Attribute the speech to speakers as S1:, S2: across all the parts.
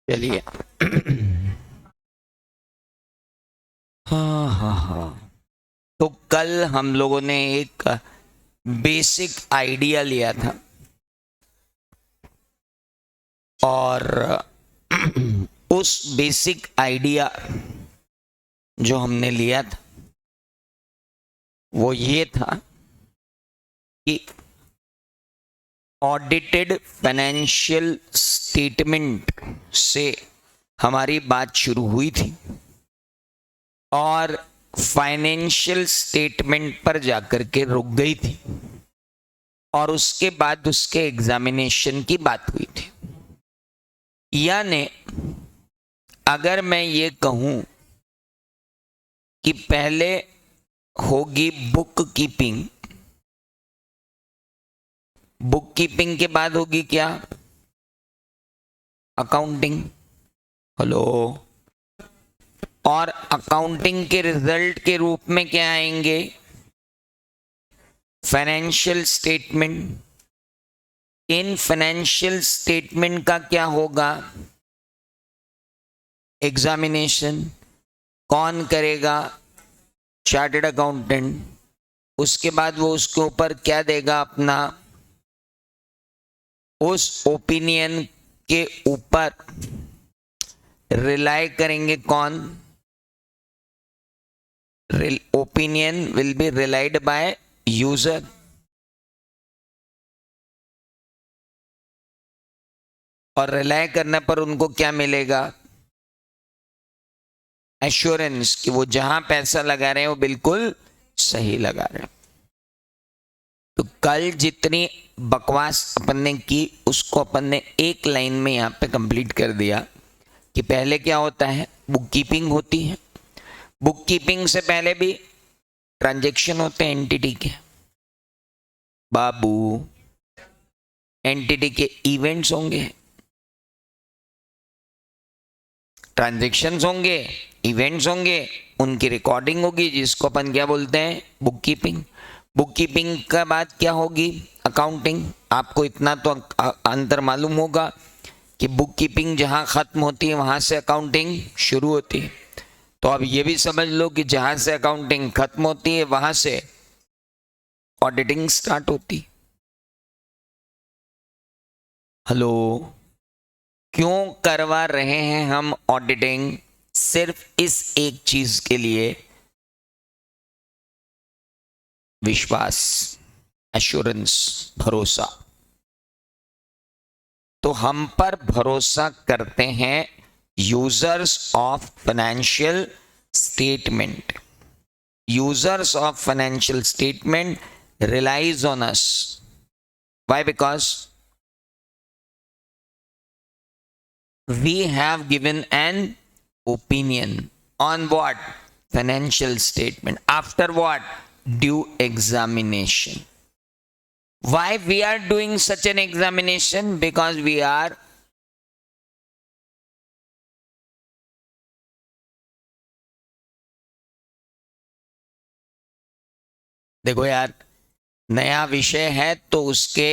S1: चलिए। हाँ हाँ हाँ। तो कल हम लोगों ने एक बेसिक आइडिया लिया था और उस बेसिक आइडिया जो हमने लिया था वो ये था कि ऑडिटेड फाइनेंशियल स्टेटमेंट से हमारी बात शुरू हुई थी और फाइनेंशियल स्टेटमेंट पर जाकर के रुक गई थी और उसके बाद उसके एग्जामिनेशन की बात हुई थी। यानी अगर मैं ये कहूं कि पहले होगी बुक कीपिंग, बुक कीपिंग के बाद होगी क्या? अकाउंटिंग। हेलो। और अकाउंटिंग के रिजल्ट के रूप में क्या आएंगे? Financial statement. In financial statement का क्या होगा? एग्जामिनेशन। कौन करेगा? Chartered accountant. उसके बाद वो उसके ऊपर क्या देगा? अपना उस ओपिनियन के ऊपर रिलाई करेंगे कौन? Opinion will be relied by user. और रिलाई करने पर उनको क्या मिलेगा? एश्योरेंस कि वो जहां पैसा लगा रहे हैं वो बिल्कुल सही लगा रहे हैं। तो कल जितनी बकवास अपन ने की उसको अपन ने एक लाइन में यहां पे कंप्लीट कर दिया कि पहले क्या होता है? बुक कीपिंग होती है। बुक कीपिंग से पहले भी ट्रांजैक्शन होते हैं एंटिटी के। बाबू, एंटिटी के इवेंट्स होंगे, ट्रांजैक्शंस होंगे, इवेंट्स होंगे, उनकी रिकॉर्डिंग होगी जिसको अपन क्या बोलते हैं? Book keeping. बुक कीपिंग के बाद क्या होगी? अकाउंटिंग। आपको इतना तो अंतर मालूम होगा कि बुक कीपिंग जहां खत्म होती है वहां से अकाउंटिंग शुरू होती है। तो अब ये भी समझ लो कि जहां से अकाउंटिंग खत्म होती है वहां से ऑडिटिंग स्टार्ट होती। हेलो। क्यों करवा रहे हैं हम ऑडिटिंग? सिर्फ इस एक चीज के लिए, विश्वास, एश्योरेंस, भरोसा। तो हम पर भरोसा करते हैं users of financial statement. Users of financial statement relies on us. Why? Because we have given an opinion on what? Financial statement. After what? Due examination. Why we are doing such an examination? Because we are देखो यार, नया विषय है तो उसके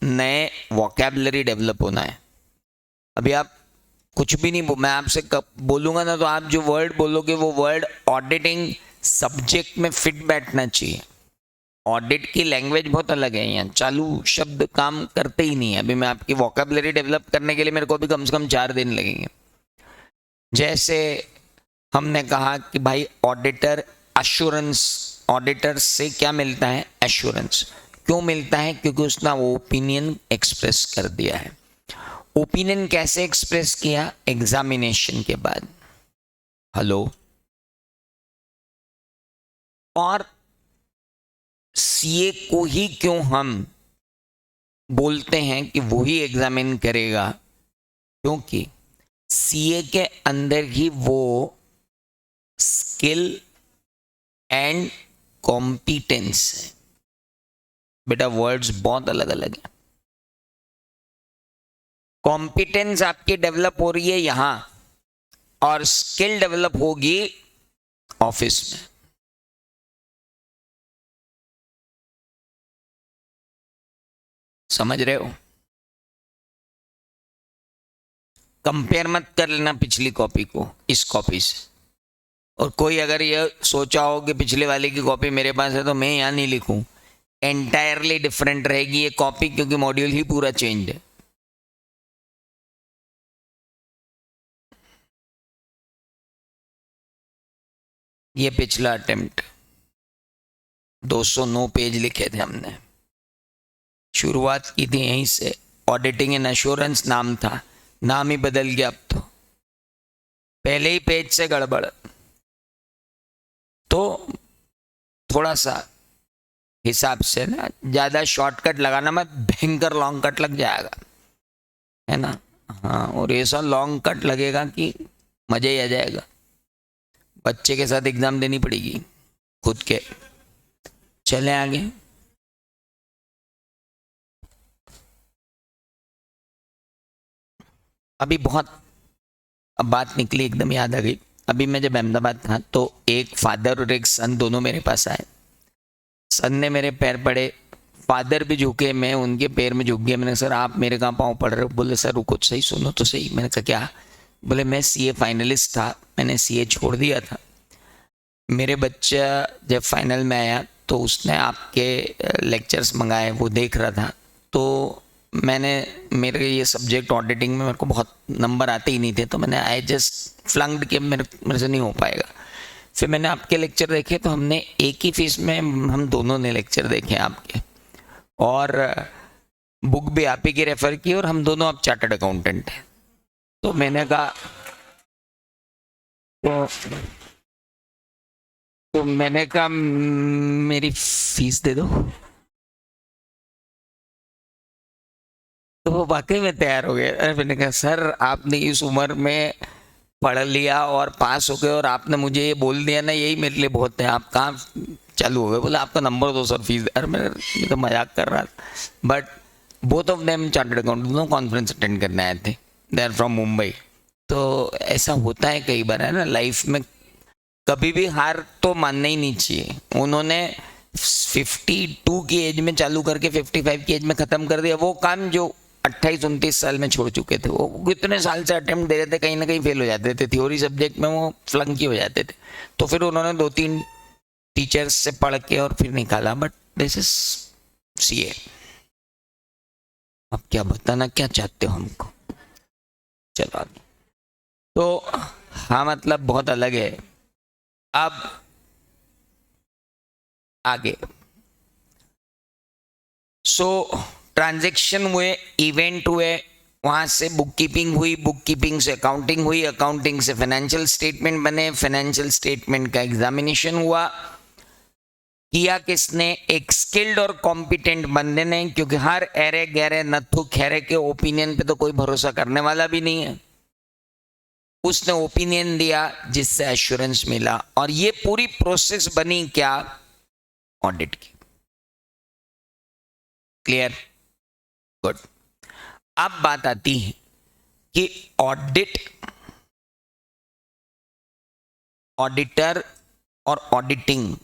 S1: नए vocabulary develop होना है। अभी आप कुछ भी नहीं, मैं आपसे बोलूंगा ना तो आप जो वर्ड बोलोगे वो वर्ड ऑडिटिंग सब्जेक्ट में फिट बैठना चाहिए। ऑडिट की लैंग्वेज बहुत अलग है, यहाँ चालू शब्द काम करते ही नहीं है। अभी मैं आपकी वोकेबलरी डेवलप करने के लिए मेरे को भी कम से कम 4 दिन लगेंगे। जैसे हमने कहा कि भाई ऑडिटर अश्योरेंस, ऑडिटर से क्या मिलता है? एश्योरेंस। क्यों मिलता है? क्योंकि उसने वो ओपिनियन एक्सप्रेस कर दिया है। ओपिनियन कैसे एक्सप्रेस किया? एग्जामिनेशन के बाद। हेलो। और सीए को ही क्यों हम बोलते हैं कि वो ही एग्जामिन करेगा? क्योंकि सीए के अंदर ही वो स्किल एंड कॉम्पिटेंस है। बेटा वर्ड्स बहुत अलग अलग है। कॉम्पिटेंस आपकी डेवलप हो रही है यहां और स्किल डेवलप होगी ऑफिस में। समझ रहे हो? कंपेयर मत कर लेना पिछली कॉपी को इस कॉपी से। और कोई अगर ये सोचा हो कि पिछले वाले की कॉपी मेरे पास है तो मैं यहाँ नहीं लिखूं, एंटायरली डिफरेंट रहेगी ये कॉपी, क्योंकि मॉड्यूल ही पूरा चेंज है। ये पिछला अटेम्प्ट 209 पेज लिखे थे हमने, शुरुआत की थी यहीं से। ऑडिटिंग एंड एश्योरेंस नाम था, नाम ही बदल गया अब तो, पहले ही पेज से गड़बड़। तो थोड़ा सा हिसाब से ना, ज़्यादा शॉर्टकट लगाना मत, भयंकर लॉन्ग कट लग जाएगा, है ना। हाँ, और ऐसा लॉन्ग कट लगेगा कि मज़ा ही आ जाएगा। बच्चे के साथ एग्ज़ाम देनी पड़ेगी खुद के। चले आगे। अभी बहुत अब बात निकली, एकदम याद आ गई। अभी मैं जब अहमदाबाद था तो एक फादर और एक सन दोनों मेरे पास आए। सन ने मेरे पैर पड़े, फादर भी झुके, मैं उनके पैर में झुक गया। मैंने, सर आप मेरे कहाँ पाँव पड़ रहे हो? बोले सर रुको सही, सुनो तो सही। मैंने कहा क्या? बोले मैं सीए फाइनलिस्ट था, मैंने सीए छोड़ दिया था। मेरे बच्चा जब फाइनल में आया तो उसने आपके लेक्चर्स मंगाए, वो देख रहा था। तो मैंने, मेरे ये सब्जेक्ट ऑडिटिंग में मेरे को बहुत नंबर आते ही नहीं थे, तो मैंने आई जस्ट फ्लंक्ड कि मेरे से नहीं हो पाएगा। फिर मैंने आपके लेक्चर देखे, तो हमने एक ही फीस में हम दोनों ने लेक्चर देखे आपके, और बुक भी आप ही की रेफ़र की, और हम दोनों अब चार्टर्ड अकाउंटेंट हैं। तो मैंने कहा तो मैंने कहा मेरी फीस दे दो। तो वो वाकई में तैयार हो गए। अरे मैंने कहा सर आपने इस उम्र में पढ़ लिया और पास हो गए, और आपने मुझे ये बोल दिया ना, यही मेरे लिए बहुत है। आप कहाँ चालू हो गए? बोला आपका नंबर दो सर फीस। अरे मैं तो मजाक कर रहा था। But both of them chartered accountant, दोनों कॉन्फ्रेंस अटेंड करने आए थे, दे आर फ्रॉम मुंबई। तो ऐसा होता है कई बार, है ना, लाइफ में कभी भी हार तो मानना ही नहीं चाहिए। उन्होंने 52 की एज में चालू करके 55 की एज में ख़त्म कर दिया वो काम जो 28-29 साल में छोड़ चुके थे। वो कितने साल से अटेम्प्ट दे रहे थे, कहीं ना कहीं फेल हो जाते थे, थ्योरी सब्जेक्ट में वो फ्लंकी हो जाते थे। तो फिर उन्होंने 2-3 टीचर्स से पढ़ के और फिर निकाला। But this is CA. अब क्या बताना क्या चाहते हो हमको? चलो आगे। तो हाँ, मतलब बहुत अलग है। अब आगे ट्रांजैक्शन हुए, इवेंट हुए, वहां से बुक कीपिंग हुई, बुक कीपिंग से अकाउंटिंग हुई, अकाउंटिंग से फाइनेंशियल स्टेटमेंट बने, फाइनेंशियल स्टेटमेंट का एग्जामिनेशन हुआ। किया किसने? एक स्किल्ड और कॉम्पिटेंट बंदे ने, क्योंकि हर एरे गहरे नथु खैरे के ओपिनियन पे तो कोई भरोसा करने वाला भी नहीं है। उसने ओपिनियन दिया जिससे एश्योरेंस मिला, और ये पूरी प्रोसेस बनी क्या? ऑडिट की। क्लियर? गुड। अब बात आती है कि ऑडिट, ऑडिटर और ऑडिटिंग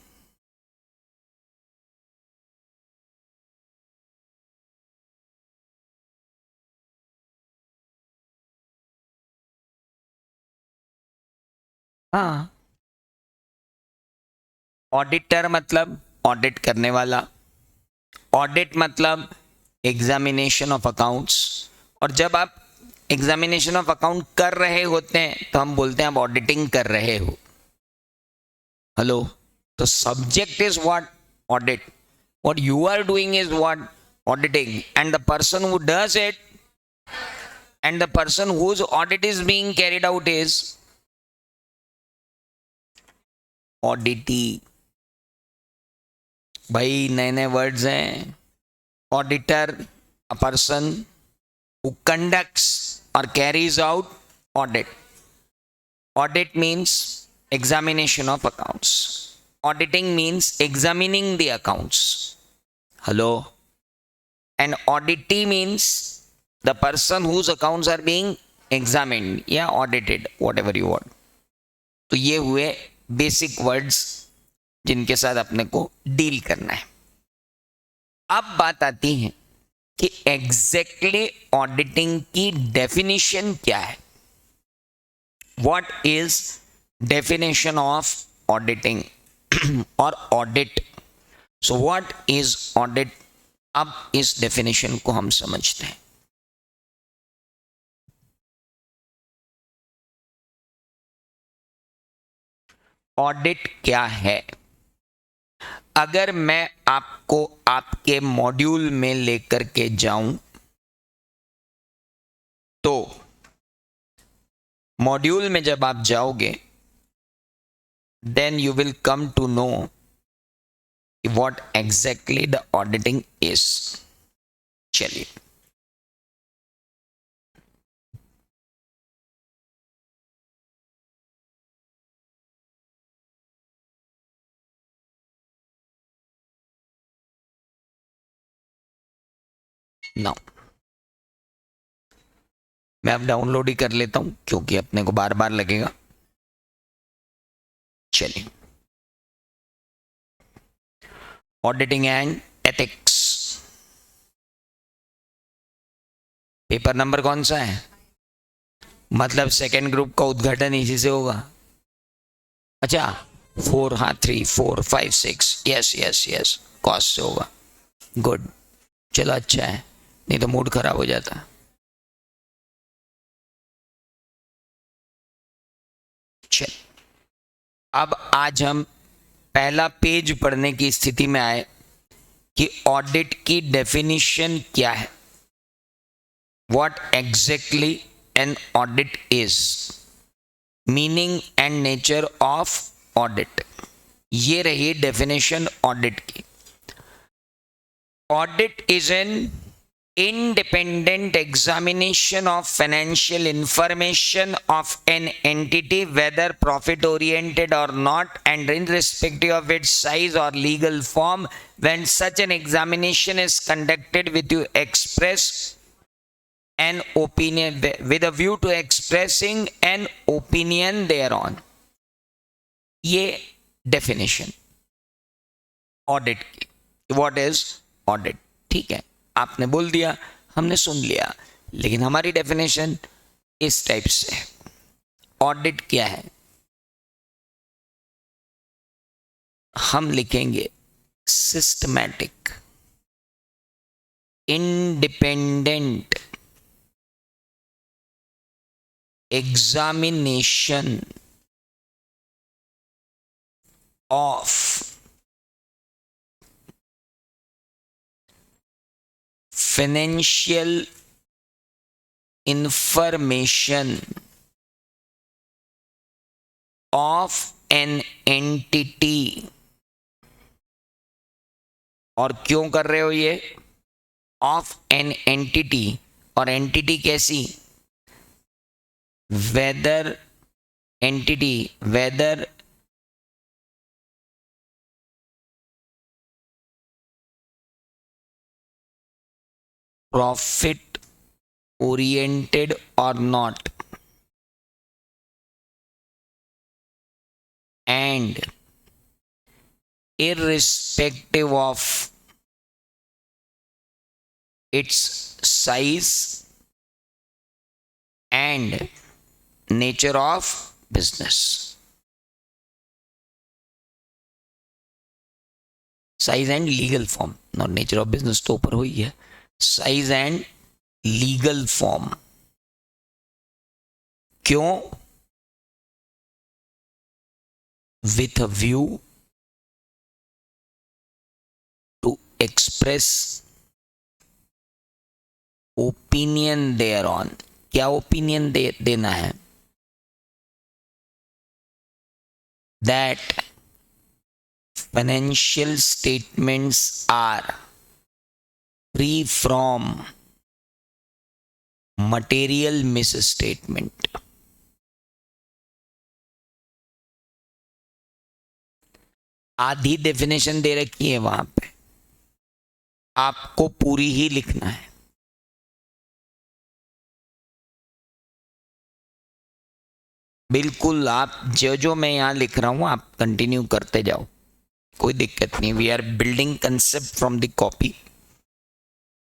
S1: हाँ, ऑडिटर मतलब ऑडिट करने वाला, ऑडिट मतलब एग्जामिनेशन ऑफ अकाउंट्स। और जब आप एग्जामिनेशन ऑफ अकाउंट कर रहे होते हैं तो हम बोलते हैं आप ऑडिटिंग कर रहे हो। हेलो? तो subject is what? Audit. What you are doing is what? Auditing. And the person who does it, and the person whose audit is being carried out is auditee. भाई नए नए वर्ड्स हैं। Auditor, a person who conducts or carries out audit. Audit means examination of accounts. Auditing means examining the accounts. Hello? And auditee means the person whose accounts are being examined या audited, whatever you want. तो ये हुए basic words जिनके साथ अपने को deal करना है। अब बात आती है कि एग्जैक्टली ऑडिटिंग की डेफिनेशन क्या है। What is definition of auditing और audit. So what is audit. अब इस डेफिनेशन को हम समझते हैं. ऑडिट क्या है. अगर मैं आपको आपके मॉड्यूल में लेकर के जाऊं तो मॉड्यूल में जब आप जाओगे then you will come to know what exactly the auditing is. चलिए नाउ मैं अब डाउनलोड ही कर लेता हूं क्योंकि अपने को बार बार लगेगा. चलिए auditing and ethics. Paper number कौन सा है. मतलब सेकेंड ग्रुप का उद्घाटन इसी से होगा. अच्छा 4 हाँ 3 4 5 6 यस यस यस कॉस्ट से होगा. गुड. चलो अच्छा है नहीं तो मूड खराब हो जाता. चल अब आज हम पहला पेज पढ़ने की स्थिति में आए कि ऑडिट की डेफिनेशन क्या है. What exactly an audit is. Meaning and nature of audit. ये रही डेफिनेशन ऑडिट की. Audit is an independent examination of financial information of an entity whether profit oriented or not and irrespective of its size or legal form. When such an examination is conducted with you express an opinion with a view to expressing an opinion thereon. ये definition audit की. What is audit. ठीक है आपने बोल दिया हमने सुन लिया लेकिन हमारी डेफिनेशन इस टाइप से है. ऑडिट क्या है. हम लिखेंगे systematic independent examination of financial information of an entity. और क्यों कर रहे हो ये ऑफ एन एंटिटी. और एंटिटी कैसी. Whether entity whether profit oriented or not and irrespective of its size and nature of business. Size and legal form. Not nature of business तो ऊपर हुई है. Size and legal form. क्यों. With a view to express opinion thereon. क्या opinion देना है. That financial statements are free from material misstatement. आधी definition दे रखी है वहां पे आपको पूरी ही लिखना है. बिल्कुल आप जो मैं यहां लिख रहा हूं आप कंटिन्यू करते जाओ कोई दिक्कत नहीं. We are building concept from the copy.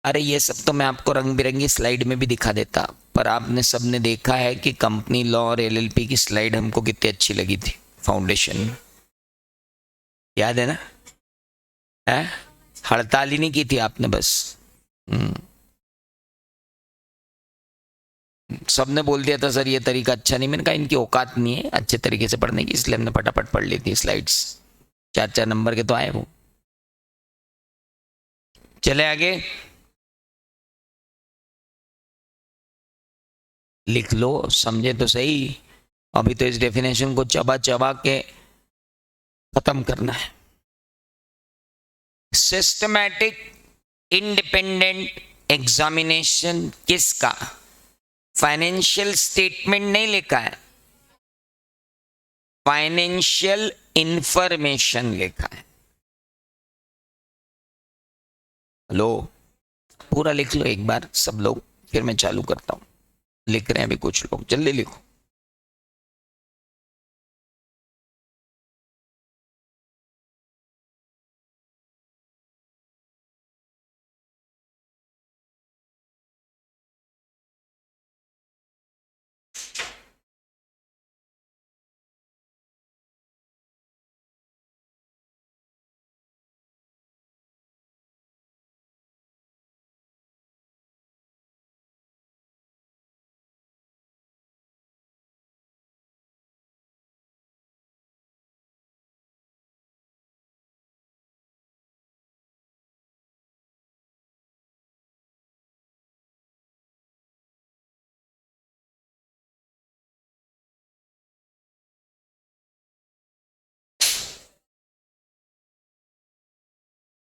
S1: अरे ये सब तो मैं आपको रंग बिरंगी स्लाइड में भी दिखा देता, पर आपने सबने देखा है कि कंपनी लॉ और एलएलपी की स्लाइड हमको कितनी अच्छी लगी थी फाउंडेशन में, याद है ना? है, हड़ताल ही नहीं की थी आपने बस। सबने बोल दिया था सर ये तरीका अच्छा नहीं, मैंने कहा इनकी औकात नहीं है अच्छे तरीके से पढ़ने की, इसलिए हमने फटाफट पढ़ ली थी स्लाइड्स। 4-4 नंबर के तो आए वो। चले आगे, लिख लो, समझे तो सही। अभी तो इस डेफिनेशन को चबा चबा के खत्म करना है। सिस्टमैटिक इंडिपेंडेंट एग्जामिनेशन किसका? फाइनेंशियल स्टेटमेंट नहीं लिखा है, फाइनेंशियल इंफॉर्मेशन लिखा है। हेलो, पूरा लिख लो एक बार सब लोग, फिर मैं चालू करता हूं। लिख रहे हैं अभी कुछ लोग, जल्दी लिखो।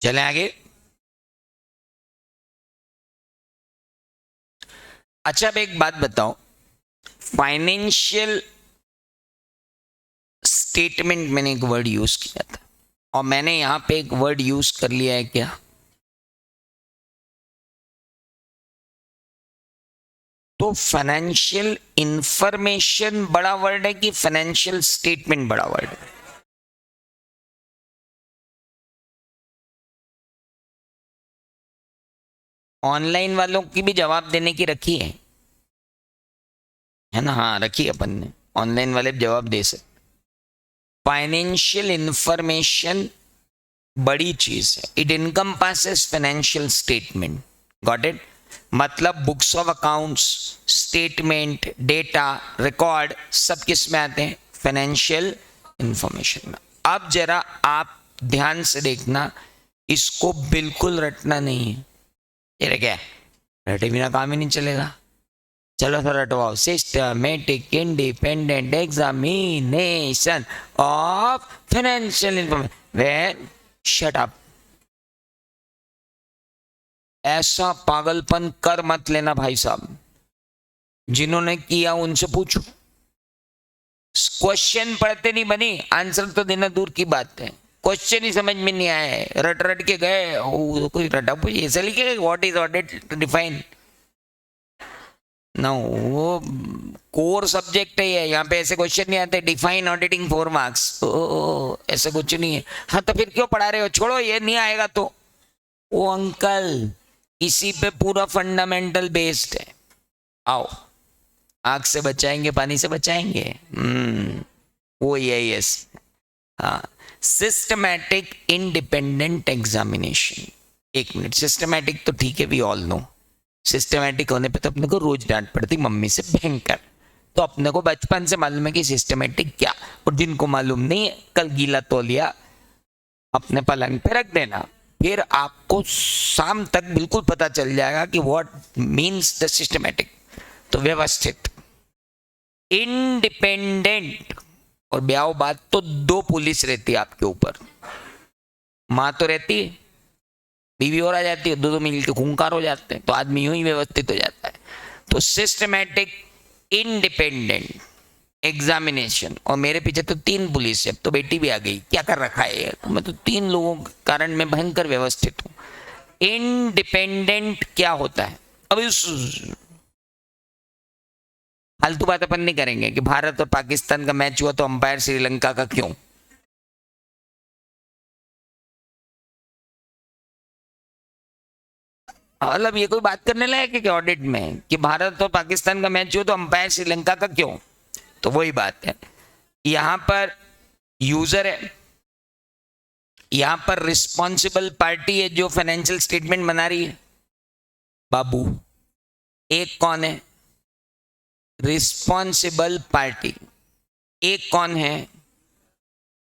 S1: चले आगे। अच्छा अब एक बात बताओ, फाइनेंशियल स्टेटमेंट मैंने एक वर्ड यूज किया था, और मैंने यहां पे एक वर्ड यूज कर लिया है क्या? तो फाइनेंशियल इंफॉर्मेशन बड़ा वर्ड है कि फाइनेंशियल स्टेटमेंट बड़ा वर्ड है? ऑनलाइन वालों की भी जवाब देने की रखी है ना? हाँ रखी अपन ने, ऑनलाइन वाले भी जवाब दे सकते। फाइनेंशियल इंफॉर्मेशन बड़ी चीज है, it encompasses financial statement, got it? मतलब books of accounts, statement, data, record सब किस में आते हैं? फाइनेंशियल इंफॉर्मेशन में। अब जरा आप ध्यान से देखना, इसको बिल्कुल रटना नहीं है। ये क्या, रटे बिना काम ही नहीं चलेगा। चलो सर रटवाओ, systematic independent examination of financial information. When shut up, ऐसा पागलपन कर मत लेना भाई साहब, जिन्होंने किया उनसे पूछो। क्वेश्चन पढ़ते नहीं बनी, आंसर तो देना दूर की बात है, क्वेश्चन ही समझ में नहीं आए, रट रट के गए। कोई रटा पूछ ऐसा लिखे व्हाट इज ऑडिट डिफाइन ना, वो कोर सब्जेक्ट है ये, यहाँ पे ऐसे क्वेश्चन नहीं आते डिफाइन ऑडिटिंग 4 मार्क्स, ऐसा कुछ नहीं है। हाँ तो फिर क्यों पढ़ा रहे हो, छोड़ो ये नहीं आएगा तो। ओ अंकल, इसी पे पूरा फंडामेंटल बेस्ड है। आओ, आग से बचाएंगे पानी से बचाएंगे, वो यस। हाँ, सिस्टमैटिक इंडिपेंडेंट एग्जामिनेशन। एक मिनट, सिस्टमैटिक तो ठीक है, वी ऑल नो। सिस्टमैटिक होने पे तो अपने को रोज डांट पड़ती मम्मी से भयंकर, तो अपने को बचपन से मालूम है कि सिस्टमैटिक क्या। और जिनको मालूम नहीं है, कल गीला तौलिया अपने पलंग पे रख देना, फिर आपको शाम तक बिल्कुल पता चल जाएगा कि व्हाट मींस द सिस्टमैटिक। तो व्यवस्थित, इंडिपेंडेंट, और ब्याह बात तो 2 पुलिस रहती है आपके ऊपर, माँ तो रहती है, बीवी और आ जाती है, 2 मिल के खूंखार हो जाते हैं, तो आदमी यूं ही व्यवस्थित हो जाता है। तो सिस्टमैटिक इंडिपेंडेंट एग्जामिनेशन, और मेरे पीछे तो 3 पुलिस है, अब तो बेटी भी आ गई, क्या कर रखा है, तो मैं तो 3 लोगों के कारण मैं भयंकर व्यवस्थित हूं। इंडिपेंडेंट क्या होता है? अब इस फालतू बात अपन नहीं करेंगे कि भारत और पाकिस्तान का मैच हुआ तो अंपायर श्रीलंका का क्यों। मतलब ये कोई बात करने लायक है कि ऑडिट में कि भारत और पाकिस्तान का मैच हो तो अंपायर श्रीलंका का क्यों? तो वही बात है, यहां पर यूजर है, यहां पर रिस्पॉन्सिबल पार्टी है जो फाइनेंशियल स्टेटमेंट बना रही है। बाबू एक कौन है? Responsible party. एक कौन है?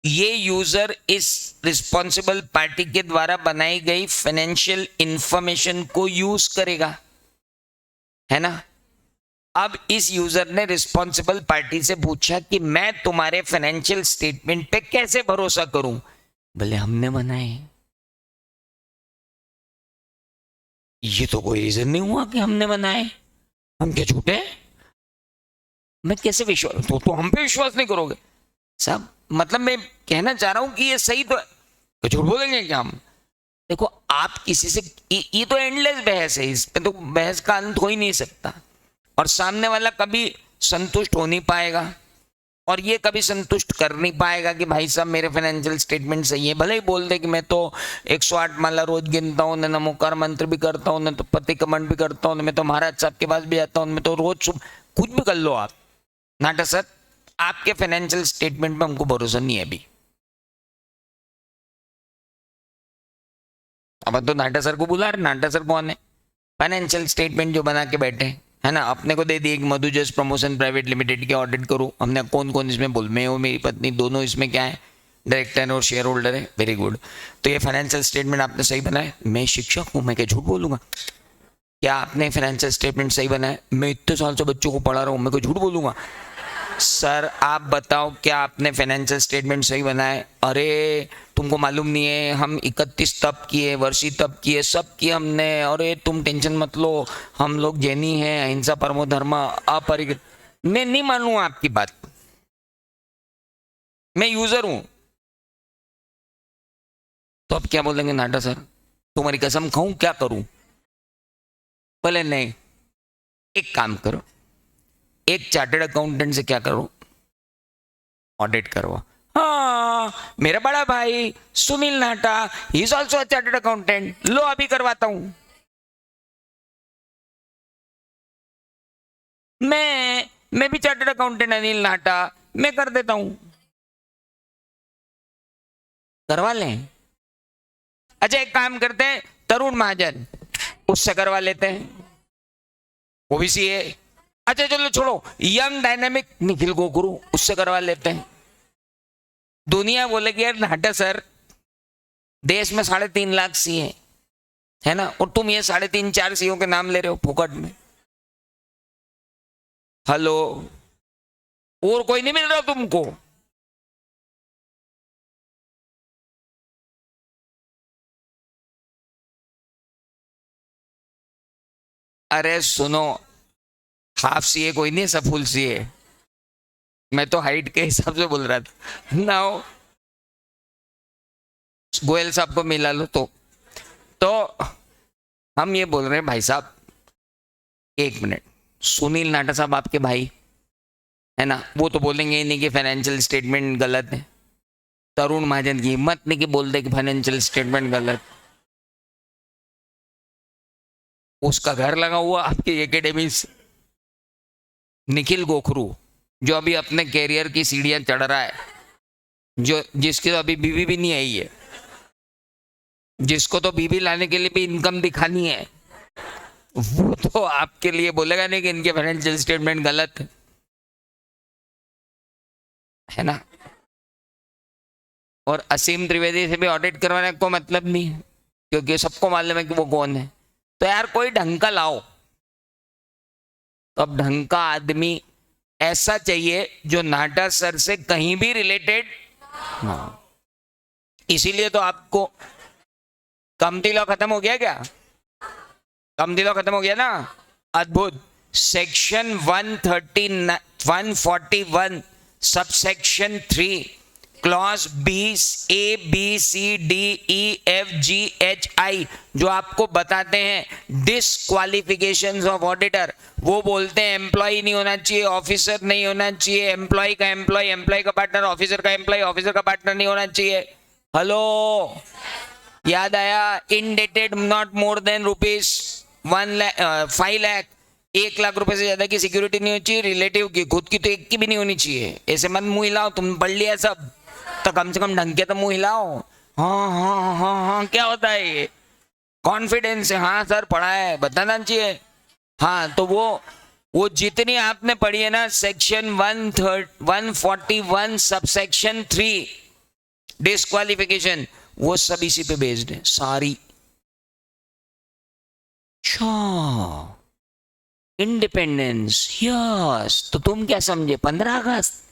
S1: ये यूजर इस रिस्पॉन्सिबल पार्टी के द्वारा बनाई गई फाइनेंशियल इंफॉर्मेशन को यूज करेगा, है ना। अब इस यूजर ने रिस्पॉन्सिबल पार्टी से पूछा कि मैं तुम्हारे फाइनेंशियल स्टेटमेंट पे कैसे भरोसा करूं? भले हमने बनाए, ये तो कोई रीजन नहीं हुआ कि हमने बनाए, हम क्या झूठे? मैं कैसे विश्वास, तो हम पे विश्वास नहीं करोगे साहब? मतलब मैं कहना चाह रहा हूं कि ये सही तो झूठ बोलेंगे क्या हम? देखो आप किसी से, ये तो एंडलेस बहस है, इस पे तो बहस का अंत हो ही नहीं सकता, और सामने वाला कभी संतुष्ट हो नहीं पाएगा और ये कभी संतुष्ट कर नहीं पाएगा कि भाई साहब मेरे फाइनेंशियल स्टेटमेंट सही है। भले ही बोल दे कि मैं तो 108 माला रोज गिनता हूँ, न नमोकार मंत्र भी करता हूँ, न तो पति कमंड भी करता हूँ, मैं तो महाराज साहब के पास भी जाता हूँ, मैं तो रोज कुछ भी कर लो आप। नाटा सर, आपके फाइनेंशियल स्टेटमेंट में हमको भरोसा नहीं है अभी। अब तो नाटा सर को बुला रहे। नाटा सर कौन है? फाइनेंशियल स्टेटमेंट जो बना के बैठे है ना, अपने को दे दी एक मधुजस प्रमोशन प्राइवेट लिमिटेड के ऑडिट करो। हमने कौन कौन इसमें बोल, मैं हूँ मेरी पत्नी, दोनों इसमें क्या है, डायरेक्टर और शेयर होल्डर है। Very good. तो ये फाइनेंशियल स्टेटमेंट आपने सही बनाया। मैं शिक्षक हूँ, मैं क्या झूठ बोलूंगा? क्या आपने फाइनेंशियल स्टेटमेंट सही बनाया? मैं इतने साल से बच्चों को पढ़ा रहा हूँ, मैं कोई झूठ बोलूंगा? सर आप बताओ क्या आपने फाइनेंशियल स्टेटमेंट सही बनाए? अरे तुमको मालूम नहीं है, हम 31 तप किए, वर्षी तप किए, सब किए हमने। अरे तुम टेंशन मत लो, हम लोग जैनी हैं, अहिंसा परमो धर्म अपरिग्रह। मैं नहीं मानूंगा आपकी बात, मैं यूजर हूं। तो अब क्या बोलेंगे नाटा सर, तुम्हारी कसम खाऊं, क्या करूं? बोले नहीं, एक काम करो, एक चार्टर्ड अकाउंटेंट से क्या करो, ऑडिट करो। हाँ, मेरा बड़ा भाई Sunil Nata, he is also a chartered accountant, लो अभी करवाता हूं। मैं भी चार्टर्ड अकाउंटेंट अनिल नाटा, मैं कर देता हूं। करवा लें? अच्छा एक काम करते हैं, तरुण महाजन, उससे करवा लेते हैं, वो भी सीए। अच्छा चलो छोड़ो, यंग डायनामिक निखिल गोखरू, उससे करवा लेते हैं। दुनिया बोलेगी यार नाटा सर, देश में 3.5 लाख सीए है ना, और तुम ये 3.5-4 सीओ के नाम ले रहे हो फुकट में। हेलो, और कोई नहीं मिल रहा तुमको? अरे सुनो, हाफ सीए कोई नहीं, सब फुल सीए। मैं तो हाइट के हिसाब से बोल रहा था ना। गोयल साहब को मिला लो। तो हम ये बोल रहे हैं भाई साहब, एक मिनट, सुनील नाटा साहब आपके भाई है ना, वो तो बोलेंगे ही नहीं कि फाइनेंशियल स्टेटमेंट गलत है। तरुण महाजन की हिम्मत नहीं कि बोल दे कि फाइनेंशियल स्टेटमेंट गलत। उसका घर लगा हुआ आपकी एकेडमी से। निखिल गोखरू जो अभी अपने कैरियर की सीढ़ियां चढ़ रहा है, जो जिसकी तो अभी बीवी भी नहीं आई है, जिसको तो बीवी लाने के लिए भी इनकम दिखानी है, वो तो आपके लिए बोलेगा नहीं कि इनके फाइनेंशियल स्टेटमेंट गलत है ना। और असीम त्रिवेदी से भी ऑडिट करवाने को मतलब नहीं है, क्योंकि सबको मालूम है कि वो कौन है। तो यार कोई ढंग का लाओ। तो अब ढंग का आदमी ऐसा चाहिए जो नाटा सर से कहीं भी रिलेटेड। इसीलिए तो आपको कमती लॉ खत्म हो गया क्या? कमती लॉ खत्म हो गया ना, अद्भुत। Section 141 subsection 3 clause B A B C D E F G H I जो आपको बताते हैं डिसक्वालिफिकेशंस ऑफ ऑडिटर, वो बोलते हैं एम्प्लॉय नहीं होना चाहिए, ऑफिसर नहीं होना चाहिए, एम्प्लॉय का एम्प्लॉय, एम्प्लॉय का पार्टनर, ऑफिसर का एम्प्लॉय, ऑफिसर का पार्टनर नहीं होना चाहिए। हेलो, याद आया? Indebted not more than rupees 5 lakh, 1 lakh रुपए से ज्यादा की सिक्योरिटी नहीं होनी चाहिए, रिलेटिव की, खुद की तो एक की भी नहीं होनी चाहिए। ऐसे मत मुंह हिलाओ, तुम पढ़ लिया सब तो कम से कम ढंग के तो मुंह हिलाओ। हाँ हाँ हाँ हाँ, क्या होता है ये? कॉन्फिडेंस है। हाँ सर पढ़ा है, बताना चाहिए। हाँ तो वो जितनी आपने पढ़ी है ना, सेक्शन 141 सबसेक्शन 3 डिस्क्वालिफिकेशन, वो सब इसी पे बेस्ड है सारी। इंडिपेंडेंस, यस, तो तुम क्या समझे 15 अगस्त?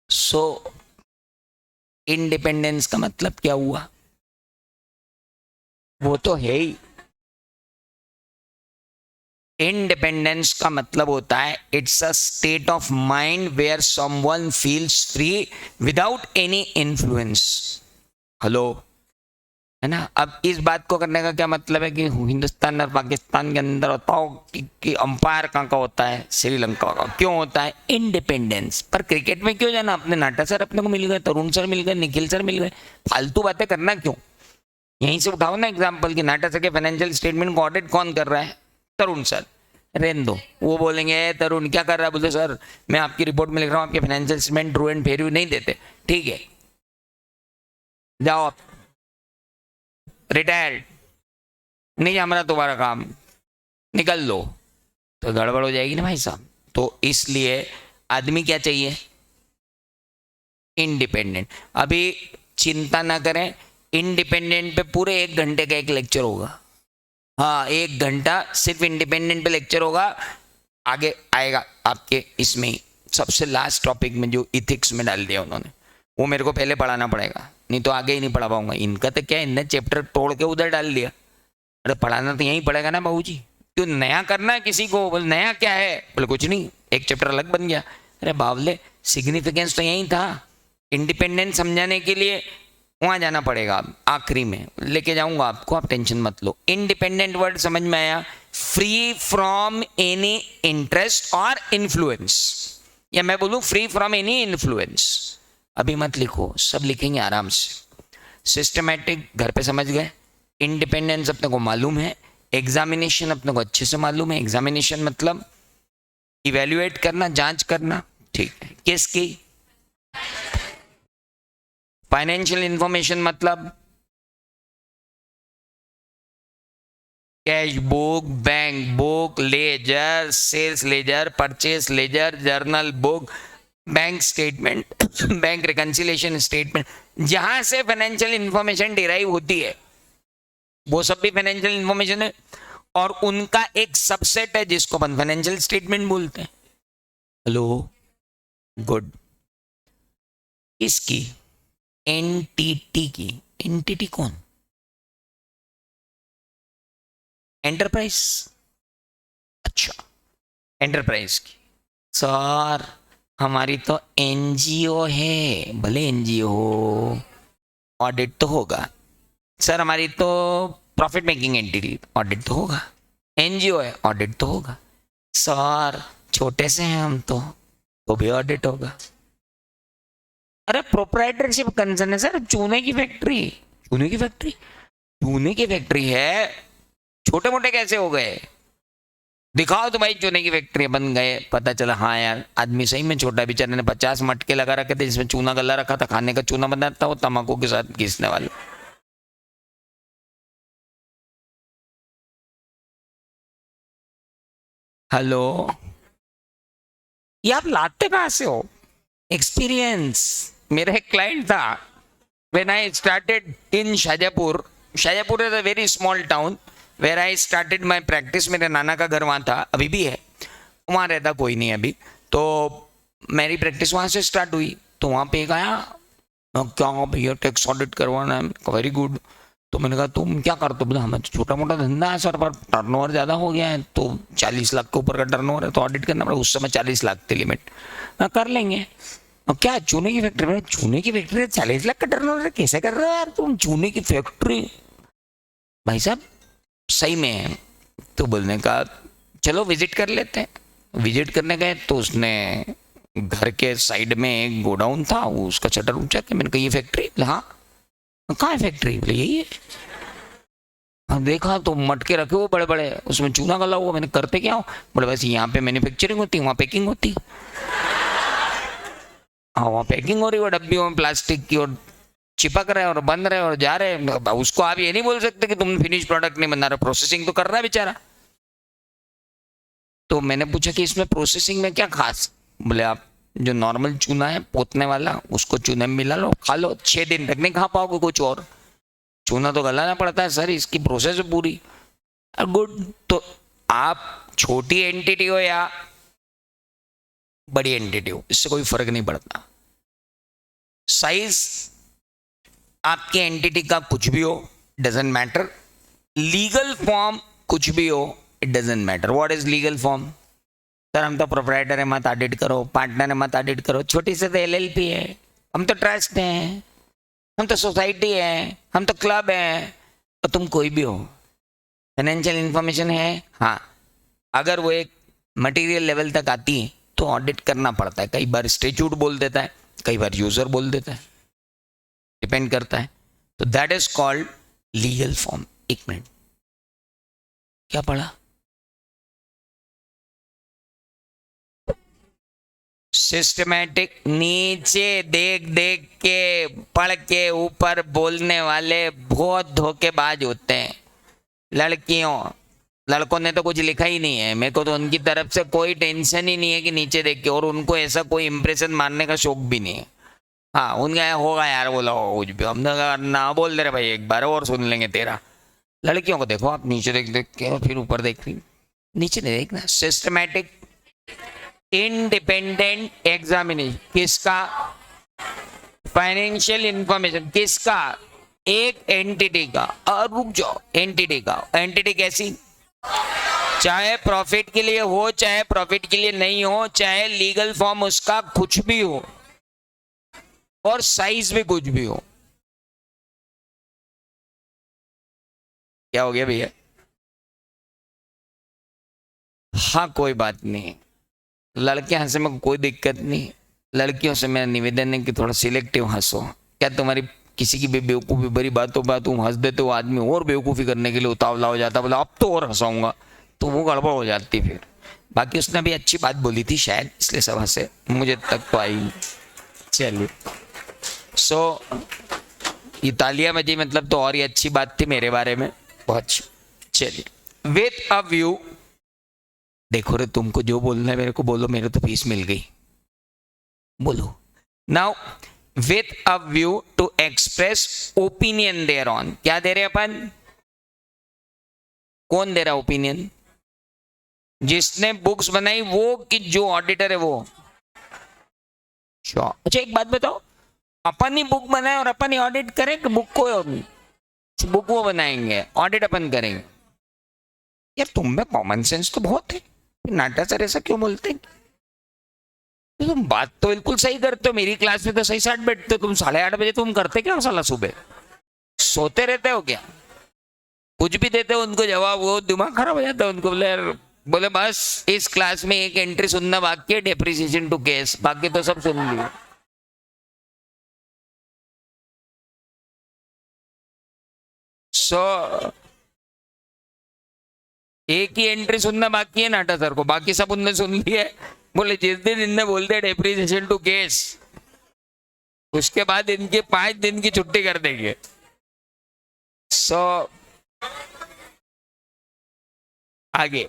S1: सो इंडिपेंडेंस का मतलब क्या हुआ? वो तो है ही। इंडिपेंडेंस का मतलब होता है it's a state of mind where someone feels free without any influence. Hello, है ना? अब इस बात को करने का क्या मतलब है कि हिंदुस्तान और पाकिस्तान के अंदर बताओ कि अंपायर कहाँ का होता है? श्रीलंका का। क्यों होता है? इंडिपेंडेंस। पर क्रिकेट में क्यों जाना? अपने नाटा सर अपने को मिल गए, तरुण सर मिल गए, निखिल सर मिल गए, फालतू बातें करना क्यों? यहीं से उठाओ ना एग्जाम्पल कि नाटा सर के फाइनेंशियल स्टेटमेंट को ऑडिट कौन कर रहा है? तरुण सर। रहने दो, वो बोलेंगे तरुण क्या कर रहा है? बोलते सर मैं आपकी रिपोर्ट में लिख रहा हूँ आपके financial statement true and fair नहीं देते। ठीक है, जाओ आप रिटायर्ड, नहीं हमारा तुम्हारा काम, निकल लो। तो गड़बड़ हो जाएगी ना भाई साहब। तो इसलिए आदमी क्या चाहिए? इंडिपेंडेंट। अभी चिंता ना करें, इंडिपेंडेंट पे पूरे 1 घंटे का एक लेक्चर होगा। हाँ 1 घंटा सिर्फ इंडिपेंडेंट पे लेक्चर होगा, आगे आएगा आपके इसमें ही सबसे लास्ट टॉपिक में जो इथिक्स में डाल दिया उन्होंने, वो मेरे को पहले पढ़ाना पड़ेगा, नहीं तो आगे ही नहीं पढ़ा पाऊंगा। इनका तो क्या, इनने चैप्टर तोड़ के उधर डाल दिया। अरे पढ़ाना तो यहीं पड़ेगा ना बाबू जी। क्यों नया करना है किसी को? बोले नया क्या है? बोले कुछ नहीं, एक चैप्टर अलग बन गया। अरे बावले, सिग्निफिकेंस तो यही था। इंडिपेंडेंस समझाने के लिए वहां जाना पड़ेगा। आखिरी में लेके जाऊंगा आपको, आप टेंशन मत लो। इंडिपेंडेंट वर्ड समझ में आया? फ्री फ्रॉम एनी इंटरेस्ट और इन्फ्लुएंस, या मैं बोलूं फ्री फ्रॉम एनी इन्फ्लुएंस। अभी मत लिखो, सब लिखेंगे आराम से। सिस्टमैटिक घर पे समझ गए। इंडिपेंडेंस अपने को मालूम है। एग्जामिनेशन अपने को अच्छे से मालूम है। एग्जामिनेशन मतलब इवेल्युएट करना, जांच करना। ठीक है, किसकी? फाइनेंशियल इंफॉर्मेशन मतलब cash book, bank book, ledger, sales ledger, purchase ledger, journal book, bank statement, bank reconciliation statement, जहां से फाइनेंशियल इंफॉर्मेशन डिराइव होती है वो सब भी फाइनेंशियल इंफॉर्मेशन है। और उनका एक सबसेट है जिसको अपन फाइनेंशियल स्टेटमेंट बोलते हैं। Hello, good. इसकी एनटीटी की, एनटीटी कौन? एंटरप्राइज। अच्छा, एंटरप्राइज की। सर हमारी तो एनजीओ है। भले एनजीओ हो, ऑडिट तो होगा। सर हमारी तो प्रॉफिट मेकिंग एंटिटी, ऑडिट तो होगा। एनजीओ है, ऑडिट तो होगा। सर छोटे से हैं हम तो भी ऑडिट होगा। अरे प्रोप्राइटरशिप कंसर्न है सर, चूने की फैक्ट्री। चूने की फैक्ट्री, चूने की फैक्ट्री है, छोटे मोटे कैसे हो गए? दिखाओ तो भाई चूने की फैक्ट्री बन गए। पता चला हाँ यार आदमी सही में छोटा, बेचारे ने 50 मटके लगा रखे थे जिसमें चूना गला रखा था, खाने का चूना बनाता वो तम्बाकू के साथ घिसने वाले। हेलो, ये आप लाते कहां से हो? एक्सपीरियंस। मेरा एक क्लाइंट था, when I started in Shajapur. Shajapur is a very small town where I started my practice. मेरे नाना का घर वहाँ था, अभी भी है, वहाँ रहता कोई नहीं अभी। तो मेरी प्रैक्टिस वहाँ से स्टार्ट हुई। तो वहाँ पे एक आया, क्या भैया टैक्स ऑडिट करवाना है। Very good. तो मैंने कहा तुम क्या करते हो? बोला हमें तो छोटा मोटा धंधा है सर, पर टर्नओवर ज़्यादा हो गया है, तो 40 लाख के ऊपर का टर्नओवर है तो ऑडिट करना पड़ा। उस समय 40 लाख थी लिमिट। कर लेंगे। और क्या चूने की फैक्ट्री में? चूने की फैक्ट्री 40 लाख का टर्नओवर कैसे कर रहे हो यार तुम? चूने की फैक्ट्री भाई साहब सही में है। तो बोलने का चलो विजिट कर लेते हैं। विजिट करने गए तो उसने घर के साइड में एक गोडाउन था, वो उसका शटर ऊंचा किया। मैंने कहा ये फैक्ट्री? हाँ। कहाँ है फैक्ट्री? बोले यही है। हाँ, देखा तो मटके रखे हुए बड़े बड़े, उसमें चूना गला हुआ। मैंने करते क्या हो? बोले वैसे यहाँ पे मैन्युफैक्चरिंग होती है, वहाँ पैकिंग होती है। हाँ, वहाँ पैकिंग हो रही है डब्बियों में प्लास्टिक की, और चिपक रहे और बन रहे और जा रहे। उसको आप ये नहीं बोल सकते कि तुम फिनिश प्रोडक्ट नहीं बना रहे, प्रोसेसिंग तो कर रहा है बेचारा। तो मैंने पूछा कि इसमें प्रोसेसिंग में क्या खास? बोले आप जो नॉर्मल चूना है पोतने वाला, उसको चूने में मिला लो, खा लो, 6 दिन तक नहीं खा पाओगे कुछ और। चूना तो गलाना पड़ता है सर, इसकी प्रोसेस है पूरी। गुड। तो आप छोटी एंटिटी हो या बड़ी एंटिटी हो, इससे कोई फर्क नहीं पड़ता। साइज आपकी एंटिटी का कुछ भी हो, डजंट मैटर। लीगल फॉर्म कुछ भी हो, it doesn't matter. What is legal form? Sir हम तो प्रोप्राइटर है, मत ऑडिट करो, पार्टनर है, मत ऑडिट करो, छोटी से तो एलएलपी है, हम तो ट्रस्ट हैं, हम तो सोसाइटी है, हम तो क्लब है। और तुम कोई भी हो, फाइनेंशियल इंफॉर्मेशन है, हाँ, अगर वो एक मटेरियल लेवल तक आती है तो ऑडिट करना पड़ता है। कई बार स्टैट्यूट बोल देता है, कई बार यूजर बोल देता है, डिपेंड करता है। तो that is called legal form. एक मिनट, क्या पढ़ा? सिस्टमैटिक। नीचे देख देख के पढ़ के ऊपर बोलने वाले बहुत धोखेबाज होते हैं। लड़कों ने तो कुछ लिखा ही नहीं है, मेरे को तो उनकी तरफ से कोई टेंशन ही नहीं है कि नीचे देख के, और उनको ऐसा कोई इंप्रेशन मारने का शौक भी नहीं है। हाँ, उनका होगा यार, बोला हो कुछ भी, हमने कहा ना बोल दे रहे भाई, एक बार और सुन लेंगे तेरा। लड़कियों को देखो आप, नीचे देख देख के फिर ऊपर देख रही, नीचे नहीं देखना। सिस्टमैटिक इंडिपेंडेंट एग्जामिनेशन किसका? फाइनेंशियल इंफॉर्मेशन किसका? एक एंटिटी का। और रुक जाओ, एंटिटी का। एंटिटी कैसी? चाहे प्रॉफिट के लिए हो, चाहे प्रॉफिट के लिए नहीं हो, चाहे लीगल फॉर्म उसका कुछ भी हो, और साइज भी कुछ भी हो। क्या हो गया भैया? हाँ, कोई बात नहीं, लड़के हंसे में कोई दिक्कत नहीं। लड़कियों से मेरा निवेदन है कि थोड़ा सिलेक्टिव हंसो। क्या तुम्हारी किसी की भी बेवकूफ़ी भरी बातों पर तुम हंस देते हो, आदमी और बेवकूफ़ी करने के लिए उतावला हो जाता, बोला अब तो और हंसाऊंगा, तो वो गड़बड़ हो जाती फिर। बाकी उसने अभी अच्छी बात बोली थी शायद, इसलिए सब हंसे, मुझे तक तो आई। चलिए, सो ये तालियां बजी मतलब तो और ही अच्छी बात थी मेरे बारे में, बहुत अच्छी। चलिए, विथ अ व्यू, देखो रे, तुमको जो बोलना है मेरे को बोलो, मेरे तो फीस मिल गई, बोलो। Now with a view to express opinion thereon. क्या दे रहे अपन? कौन दे रहा ओपिनियन? जिसने बुक्स बनाई वो, कि जो ऑडिटर है वो? अच्छा, एक बात बताओ, अपन ही बुक बनाए और अपन ही ऑडिट करें कि बुक को, बुक वो बनाएंगे, ऑडिट अपन करेंगे? यार तुम में कॉमन सेंस तो बहुत है, नाटा सर ऐसा क्यों बोलते हैं? तुम बात तो बिल्कुल सही करते हो, मेरी क्लास में तो सही 7 बैठते हो, तुम 8:30 बजे तुम करते क्या साला? सुबह सोते रहते हो क्या? कुछ भी देते हो उनको जवाब, वो दिमाग खराब हो जाता है उनको। बोले बस इस क्लास में एक एंट्री सुनना बाकी है, डेप्रिसिएशन टू केस, बाकी तो सब सुन लिया। एक ही एंट्री सुनना बाकी है नाटा सर को, बाकी सब उनने सुन लिया है। बोले जिस दिन इनने बोल दिया डेप्रिसिएशन टू केस, उसके बाद इनके 5 दिन की छुट्टी कर देंगे। आगे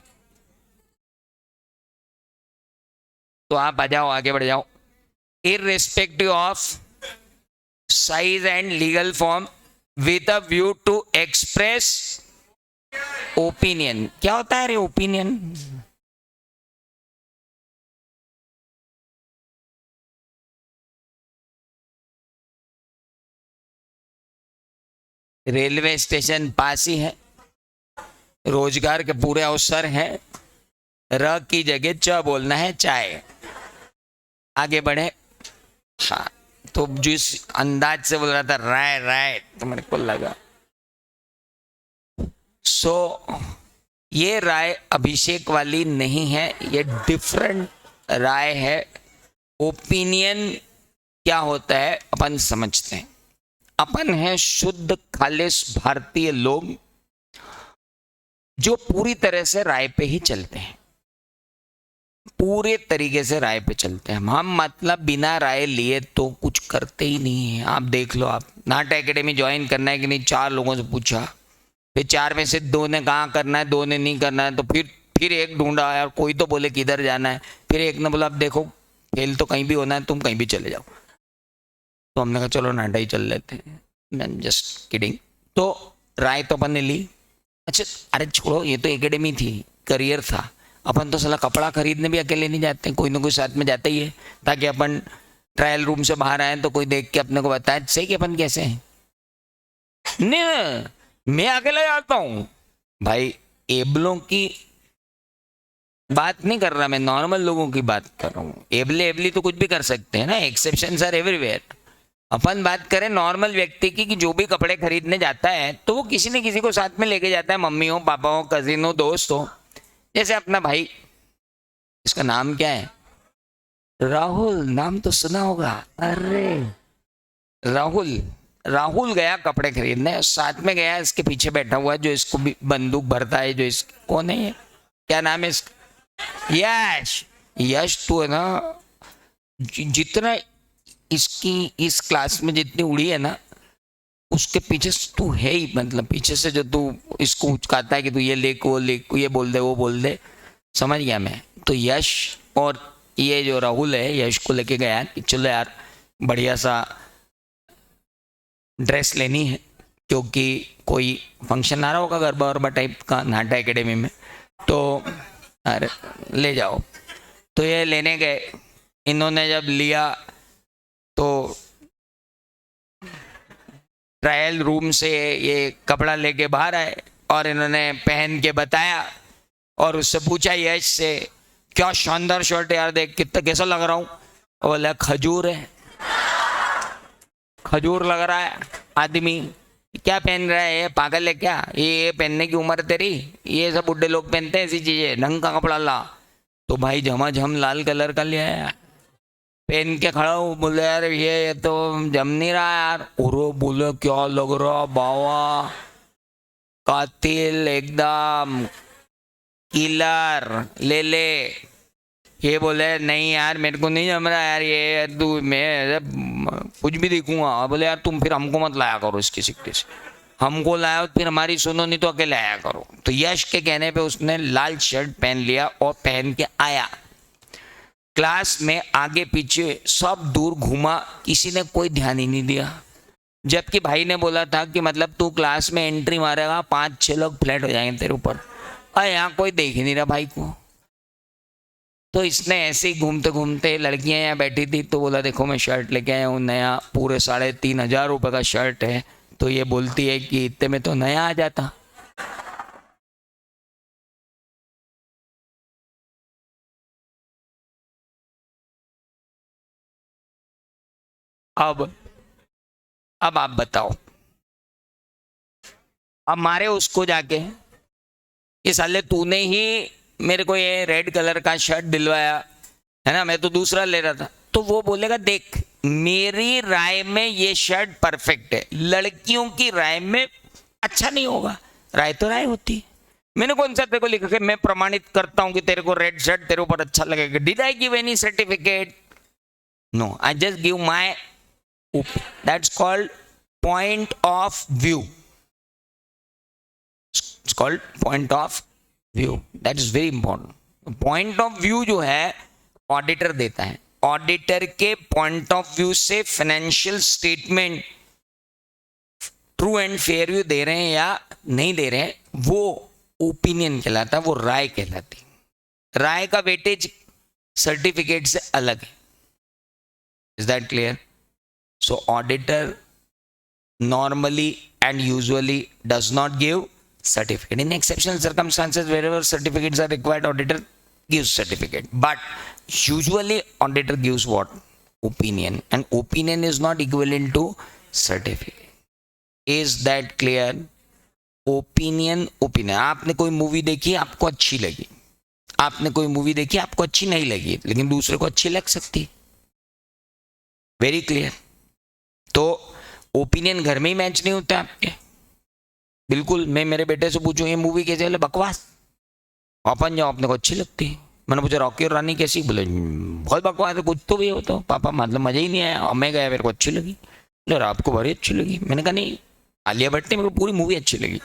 S1: तो आप आ जाओ, आगे बढ़ जाओ। Irrespective of size and legal form, with a view to express opinion. क्या होता है रे ओपिनियन? रेलवे स्टेशन पास ही है, रोजगार के पूरे अवसर हैं, र की जगह च बोलना है, चाय। आगे बढ़े। हाँ, तो जिस अंदाज से बोल रहा था राय राय, तो मेरे को लगा ये राय अभिषेक वाली नहीं है, ये डिफरेंट राय है। ओपिनियन क्या होता है अपन समझते हैं। अपन है शुद्ध खालिश भारतीय लोग जो पूरी तरह से राय पे ही चलते हैं, पूरे तरीके से राय पे चलते हैं हम। मतलब बिना राय लिए तो कुछ करते ही नहीं है। आप देख लो, आप नाट्य एकेडमी ज्वाइन करना है कि नहीं, 4 लोगों से पूछा, फिर 4 में से 2 ने कहा करना है, 2 ने नहीं करना है, तो फिर एक ढूंढा यार, कोई तो बोले किधर जाना है, फिर एक ने बोला अब देखो फेल तो कहीं भी होना है, तुम कहीं भी चले जाओ। तो हमने कहा चलो नाटा ही चल लेते हैं, मैं जस्ट किडिंग। तो राय तो अपन ने ली। अच्छा अरे छोड़ो, ये तो एकेडमी थी, करियर था। अपन तो साला कपड़ा खरीदने भी अकेले नहीं जाते, कोई ना कोई साथ में जाता ही है, ताकि अपन ट्रायल रूम से बाहर आए तो कोई देख के अपने को बताए सही कि अपन कैसे हैं। नहीं मैं अकेले जाता हूँ भाई, एबलों की बात नहीं कर रहा मैं, नॉर्मल लोगों की बात कर रहा हूँ। एबले एबली तो कुछ भी कर सकते हैं ना, एक्सेप्शंस आर एवरीवेयर। अपन बात करें नॉर्मल व्यक्ति की कि जो भी कपड़े खरीदने जाता है तो वो किसी न किसी को साथ में लेके जाता है, मम्मी हो, पापा हो, कजिन हो, दोस्त हो। जैसे अपना भाई, इसका नाम क्या है, राहुल, नाम तो सुना होगा। अरे राहुल, राहुल गया कपड़े खरीदने, साथ में गया इसके पीछे बैठा हुआ है जो इसको भी बंदूक भरता है, जो इस कौन है ये, क्या नाम है इसका, यश। यश तो है ना, जितना इसकी इस क्लास में जितनी उड़ी है ना, उसके पीछे तू है ही, मतलब पीछे से जो तू इसको उचकाता है कि तू ये लेक वो लेक, ये बोल दे वो बोल दे, समझ गया मैं। तो यश और ये जो राहुल है, यश को लेके गया कि चलो यार बढ़िया सा ड्रेस लेनी है, क्योंकि कोई फंक्शन आ रहा होगा गरबा वरबा टाइप का नाटा एकेडमी में, तो अरे ले जाओ। तो ये लेने गए, इन्होंने जब लिया तो ट्रायल रूम से ये कपड़ा लेके बाहर आए और इन्होंने पहन के बताया और उससे पूछा यश से, क्या शानदार शर्ट है यार, देख कितना कैसा लग रहा हूँ। बोला खजूर है, खजूर लग रहा है। आदमी क्या पहन रहा है, ये पागल है क्या, ये पहनने की उम्र तेरी, ये सब बुढ़े लोग पहनते हैं ऐसी चीजें, ढंग का कपड़ा ला। तो भाई झमाझम लाल कलर का लिया है, पहन के खड़ा हूँ। बोले यार ये तो जम नहीं रहा यार। और बोले क्या लग रहा बावा, कातिल एकदम, किलर, ले ले। ये बोले नहीं यार मेरे को नहीं जम रहा यार, ये तू मैं कुछ भी देखूंगा। बोले यार तुम फिर हमको मत लाया करो इसकी सिक्के से, हमको लाया फिर हमारी सुनो, नहीं तो अकेले आया करो। तो यश के कहने पे उसने लाल शर्ट पहन लिया और पहन के आया क्लास में, आगे पीछे सब दूर घूमा, किसी ने कोई ध्यान ही नहीं दिया। जबकि भाई ने बोला था कि मतलब तू क्लास में एंट्री मारेगा 5-6 लोग फ्लैट हो जाएंगे तेरे ऊपर, और यहाँ कोई देख ही नहीं रहा भाई को। तो इसने ऐसे ही घूमते घूमते, लड़कियां यहाँ बैठी थी तो बोला देखो मैं शर्ट लेके आया हूँ नया, पूरे 3,500 रुपये का शर्ट है। तो ये बोलती है कि इतने में तो नया आ जाता। अब आप बताओ, अब मारे उसको जाके कि साले तूने ही मेरे को ये रेड कलर का शर्ट दिलवाया है ना, मैं तो दूसरा ले रहा था। तो वो बोलेगा देख मेरी राय में ये शर्ट परफेक्ट है, लड़कियों की राय में अच्छा नहीं होगा। राय तो राय होती है, मैंने कौन सा तेरे को लिखा कि मैं प्रमाणित करता हूं कि तेरे को रेड शर्ट तेरे ऊपर अच्छा लगेगा। Did I give any certificate? No, I just give my, that's called point of view. It's called point of view. That is very important. Point of view जो है ऑडिटर देता है, ऑडिटर के point of view से financial statement true and fair view दे रहे हैं या नहीं दे रहे हैं, वो ओपिनियन कहलाता है, वो राय कहलाती है। राय का वेटेज सर्टिफिकेट से अलग है। Is that clear? So auditor normally and usually does not give certificate. In exceptional circumstances, wherever certificates are required, auditor gives certificate. But usually, auditor gives what? Opinion. And opinion is not equivalent to certificate. Is that clear? Opinion, opinion. आपने कोई movie देखी, आपको अच्छी लगी, आपने कोई movie देखी, आपको अच्छी नहीं लगी, लेकिन दूसरे को अच्छी लग सकती। Very clear. तो ओपिनियन घर में ही मैच नहीं होते आपके। बिल्कुल, मैं मेरे बेटे से पूछूं ये मूवी कैसे, बोले बकवास, अपन जाओ अपने को अच्छी लगती है। मैंने पूछा रॉकी और रानी कैसी, बोले बहुत बकवास है, कुछ तो भी हो तो पापा मतलब मजा ही नहीं आया। मैं गया, मेरे को अच्छी लगी। बोले आपको बड़ी अच्छी लगी। मैंने कहा नहीं, आलिया भट्ट ने, मेरे को पूरी मूवी अच्छी लगी।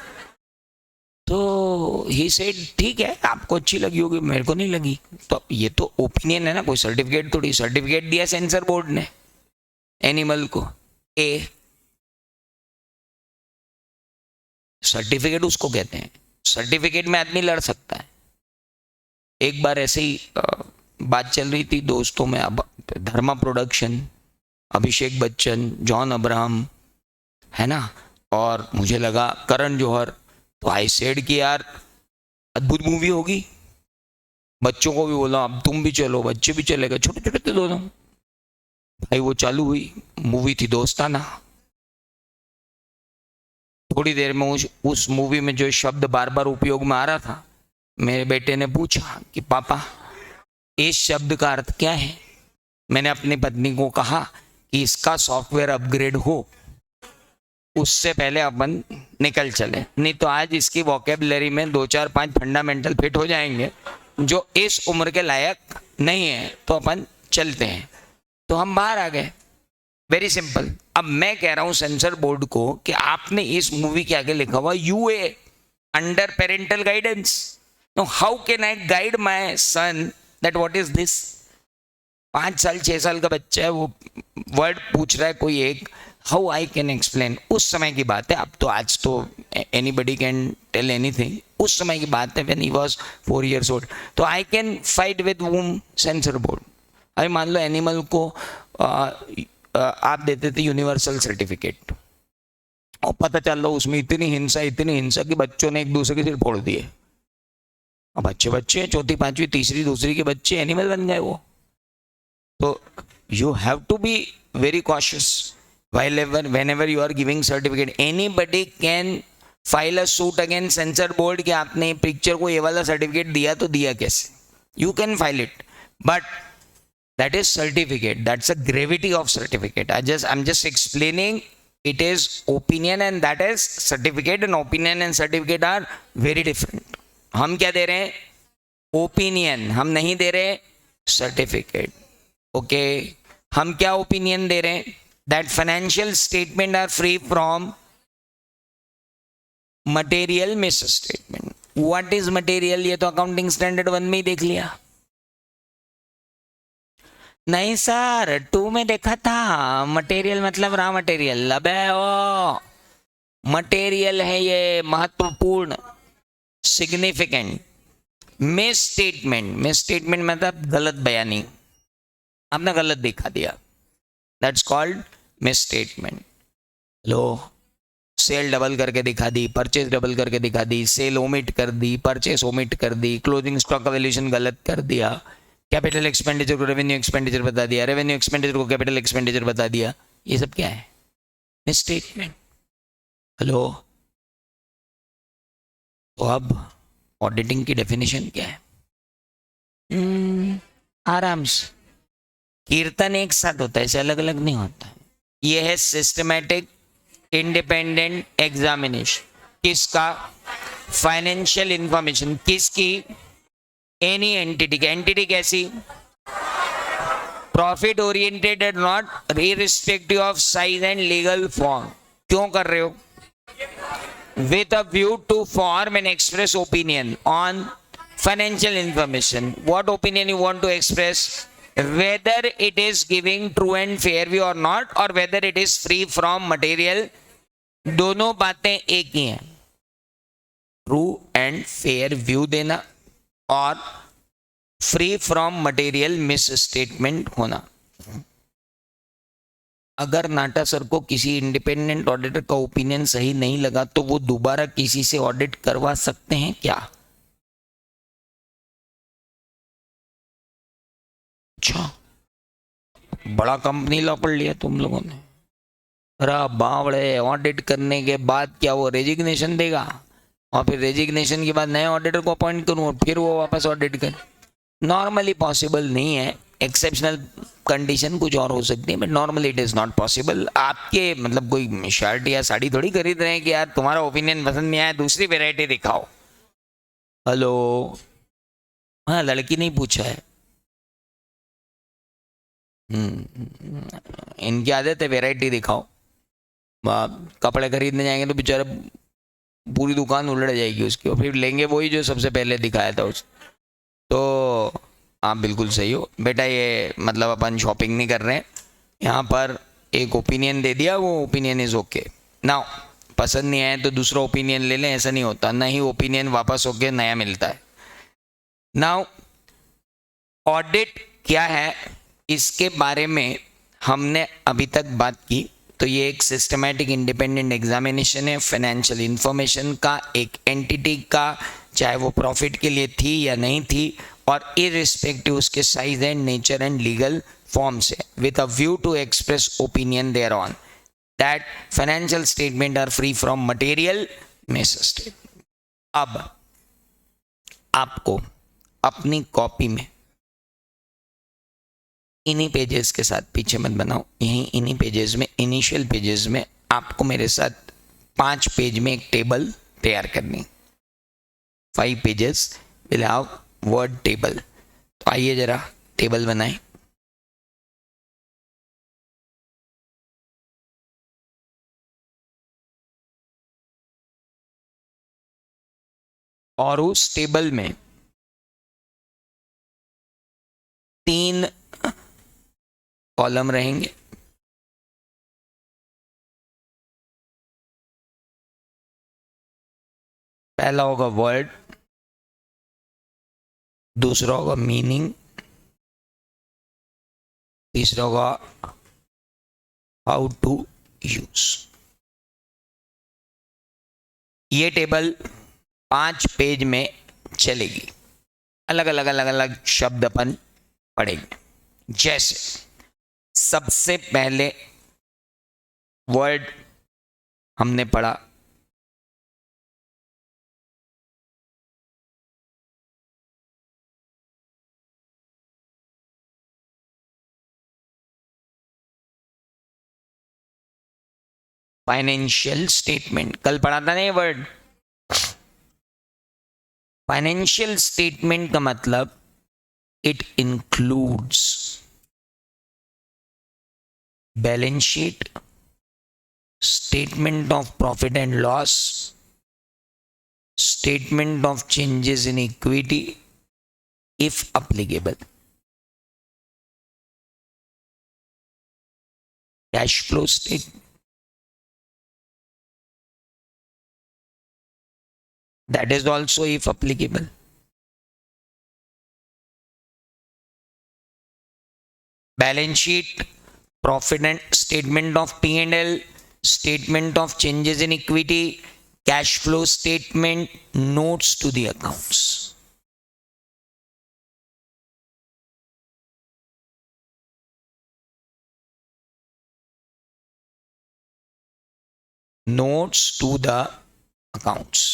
S1: तो ही सेड ठीक है, आपको अच्छी लगी होगी, मेरे को नहीं लगी। तो ये तो ओपिनियन है ना, कोई सर्टिफिकेट थोड़ी। सर्टिफिकेट दिया सेंसर बोर्ड ने एनिमल को, ए सर्टिफिकेट उसको कहते हैं। सर्टिफिकेट में आदमी लड़ सकता है। एक बार ऐसे ही बात चल रही थी दोस्तों में, अब धर्मा production, Abhishek Bachchan, John Abraham, है ना, और मुझे लगा करण जौहर। तो आई सेड कि यार अद्भुत मूवी होगी। बच्चों को भी बोला अब तुम भी चलो, बच्चे भी चले गए, छोटे छोटे थे दोनों। भाई वो चालू हुई, मूवी थी दोस्ताना। थोड़ी देर में उस मूवी में जो शब्द बार बार उपयोग में आ रहा था, मेरे बेटे ने पूछा कि पापा इस शब्द का अर्थ क्या है। मैंने अपनी पत्नी को कहा कि इसका सॉफ्टवेयर अपग्रेड हो उससे पहले अपन निकल चले, नहीं तो आज इसकी वोकेबलरी में 2 4 5 फंडामेंटल फिट हो जाएंगे जो इस उम्र के लायक नहीं है, तो अपन चलते हैं। तो हम बाहर आ गए, वेरी सिंपल। अब मैं कह रहा हूं सेंसर बोर्ड को कि आपने इस मूवी के आगे लिखा हुआ UA, under parental guidance. No, how can I guide my son that what is this. 5 साल 6 साल का बच्चा है, वो वर्ड पूछ रहा है कोई एक, हाउ आई कैन एक्सप्लेन। उस समय की बात है, अब तो आज तो एनीबडी कैन टेल एनीथिंग। उस समय की बात है when he was 4 years old। तो I can fight with whom censor board. अभी मान लो एनिमल को आप देते थे यूनिवर्सल सर्टिफिकेट, और पता चल रहा उसमें इतनी हिंसा कि बच्चों ने एक दूसरे के सिर फोड़ दिए। अब बच्चे 4th 5वीं 3री 2री के बच्चे एनिमल बन गए वो। तो you have to be very cautious whenever you are giving certificate. Anybody can file a suit against censor board कि आपने पिक्चर को ये वाला सर्टिफिकेट दिया तो दिया कैसे। You can file it, but that is certificate. That's the gravity of certificate. I'm just explaining. It is opinion and that is certificate, and opinion and certificate are very different. हम क्या दे रहे हैं? Opinion. हम नहीं दे रहे certificate. Okay. हम क्या opinion दे रहे हैं? That financial statement are free from material misstatement. What is material? ये तो अकाउंटिंग स्टैंडर्ड 1 में ही देख लिया। नहीं सर 2 में देखा था। मटेरियल मतलब रॉ मटेरियल। अबे ओ मटेरियल है ये, महत्वपूर्ण, सिग्निफिकेंट। मिस स्टेटमेंट मतलब गलत बयानी, आपने गलत दिखा दिया। That's called misstatement. लो, सेल डबल करके दिखा दी, परचेज डबल करके दिखा दी, सेल ओमिट कर दी, परचेज ओमिट कर दी, क्लोजिंग स्टॉक का वैल्यूएशन गलत कर दिया, कैपिटल एक्सपेंडिचर को रेवेन्यू एक्सपेंडिचर बता दिया, रेवेन्यू एक्सपेंडिचर को कैपिटल एक्सपेंडिचर बता दिया। ये सब क्या है? मिसस्टेटमेंट। हेलो, तो अब ऑडिटिंग की डेफिनेशन क्या है? आराम से, कीर्तन एक साथ होता है, ऐसे अलग अलग नहीं होता है। ये है सिस्टमैटिक इंडिपेंडेंट एग्जामिनेशन। किसका? Financial information. किसकी? एनी एंटिटी की। एंटिटी कैसी? Profit oriented and not irrespective of size and legal form. क्यों कर रहे हो? With a view to form an express opinion on financial information. What opinion you want to express? whether it is giving true and fair view or not, or whether it is free from material। दोनों बातें एक ही हैं, true and fair view देना और free from material miss statement होना। अगर नाटा sir को किसी इंडिपेंडेंट ऑडिटर का ओपिनियन सही नहीं लगा तो वो दोबारा किसी से ऑडिट करवा सकते हैं क्या? अच्छा, बड़ा कंपनी लॉ पढ़ लिया तुम लोगों ने। अरे बावड़े, ऑडिट करने के बाद क्या वो रेजिग्नेशन देगा, और फिर रेजिग्नेशन के बाद नए ऑडिटर को अपॉइंट करूँ और फिर वो वापस ऑडिट करे? नॉर्मली पॉसिबल नहीं है। एक्सेप्शनल कंडीशन कुछ और हो सकती है, but normally it is not possible. आपके मतलब कोई शर्ट या साड़ी थोड़ी खरीद रहे हैं कि यार तुम्हारा ओपिनियन पसंद नहीं आया, दूसरी वेराइटी दिखाओ. हेलो, हाँ लड़की नहीं पूछा है. इनकी आदत है वेराइटी दिखाओ. कपड़े खरीदने जाएंगे तो बेचारे पूरी दुकान उलट जाएगी उसकी, और फिर लेंगे वही जो सबसे पहले दिखाया था उस. तो आप बिल्कुल सही हो बेटा, ये मतलब अपन शॉपिंग नहीं कर रहे हैं यहाँ पर. एक ओपिनियन दे दिया, वो ओपिनियन इज़ ओके. नाउ पसंद नहीं आया तो दूसरा ओपिनियन ले लें, ऐसा नहीं होता. ना ही ओपिनियन वापस होके नया मिलता है. नाउ ऑडिट क्या है इसके बारे में हमने अभी तक बात की. तो ये एक सिस्टमैटिक इंडिपेंडेंट एग्जामिनेशन है फाइनेंशियल इंफॉर्मेशन का, एक एंटिटी का, चाहे वो प्रॉफिट के लिए थी या नहीं थी, और इररिस्पेक्टिव उसके size and nature and legal form से, with a view to express opinion thereon that financial statement are free from material misstatement. अब आपको अपनी कॉपी में इन्हीं पेजेस के साथ, पीछे मत बनाओ, यहीं इन्हीं पेजेस में, इनिशियल पेजेस में आपको मेरे साथ 5 पेज में एक टेबल तैयार करनी. 5 pages will have word table. तो आइए जरा टेबल बनाएं. और उस टेबल में 3 कॉलम रहेंगे. पहला होगा वर्ड, दूसरा होगा मीनिंग, तीसरा होगा हाउ टू यूज. ये टेबल 5 पेज में चलेगी. अलग अलग अलग अलग शब्द अपन पढ़ेंगे. जैसे सबसे पहले वर्ड हमने पढ़ा फाइनेंशियल स्टेटमेंट. कल पढ़ा था ना ये वर्ड. फाइनेंशियल स्टेटमेंट का मतलब it includes balance sheet, statement of profit and loss, statement of changes in equity if applicable, cash flow statement, that is also if applicable, balance sheet, profit and statement of P&L, statement of changes in equity, cash flow statement, notes to the accounts. Notes to the accounts.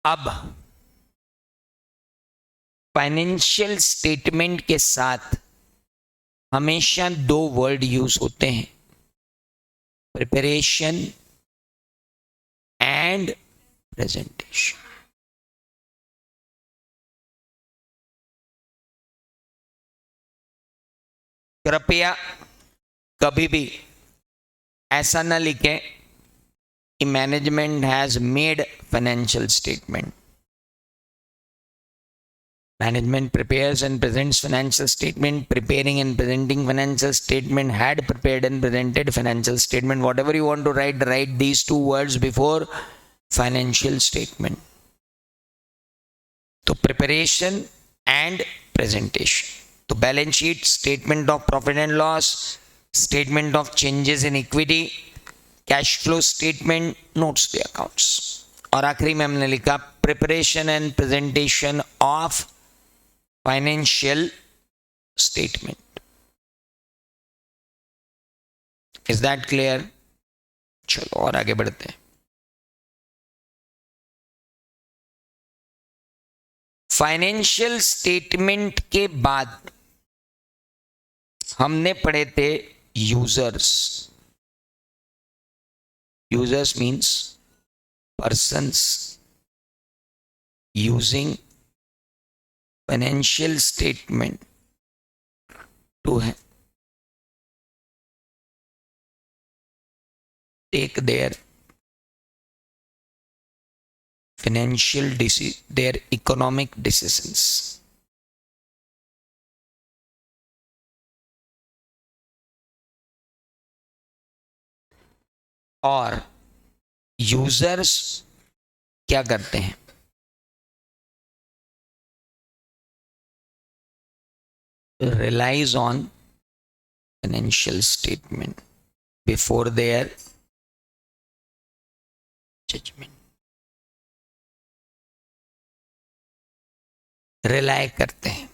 S1: अब financial statement के साथ हमेशा 2 word use होते हैं, preparation and presentation. कृपया कभी भी ऐसा ना लिखें कि management has made financial statement. Management prepares and presents financial statement. Preparing and presenting financial statement, had prepared and presented financial statement. Whatever you want to write, write these 2 words before financial statement. So preparation and presentation. So balance sheet, statement of profit and loss, statement of changes in equity, cash flow statement, notes the accounts. और आखिरी में हमने लिखा preparation and presentation of financial statement. Is that clear? चलो और आगे बढ़ते हैं। फाइनेंशियल स्टेटमेंट के बाद हमने पढ़े थे users. Users means persons using financial statement to take their their economic decisions. और यूजर्स क्या करते हैं? Relies on financial statement before their judgment. Rely करते हैं।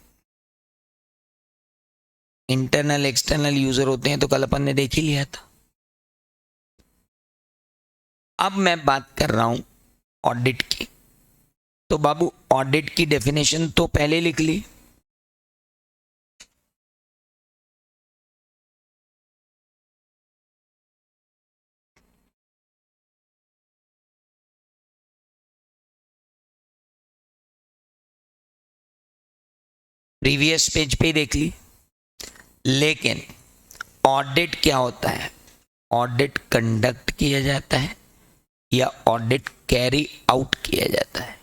S1: इंटरनल एक्सटर्नल यूजर होते हैं तो कल अपन ने देख ही लिया था। अब मैं बात कर रहा हूं ऑडिट की। तो बाबू ऑडिट की डेफिनेशन तो पहले लिख ली। प्रीवियस पेज पे देख ली। लेकिन ऑडिट क्या होता है? ऑडिट कंडक्ट किया जाता है या ऑडिट कैरी आउट किया जाता है?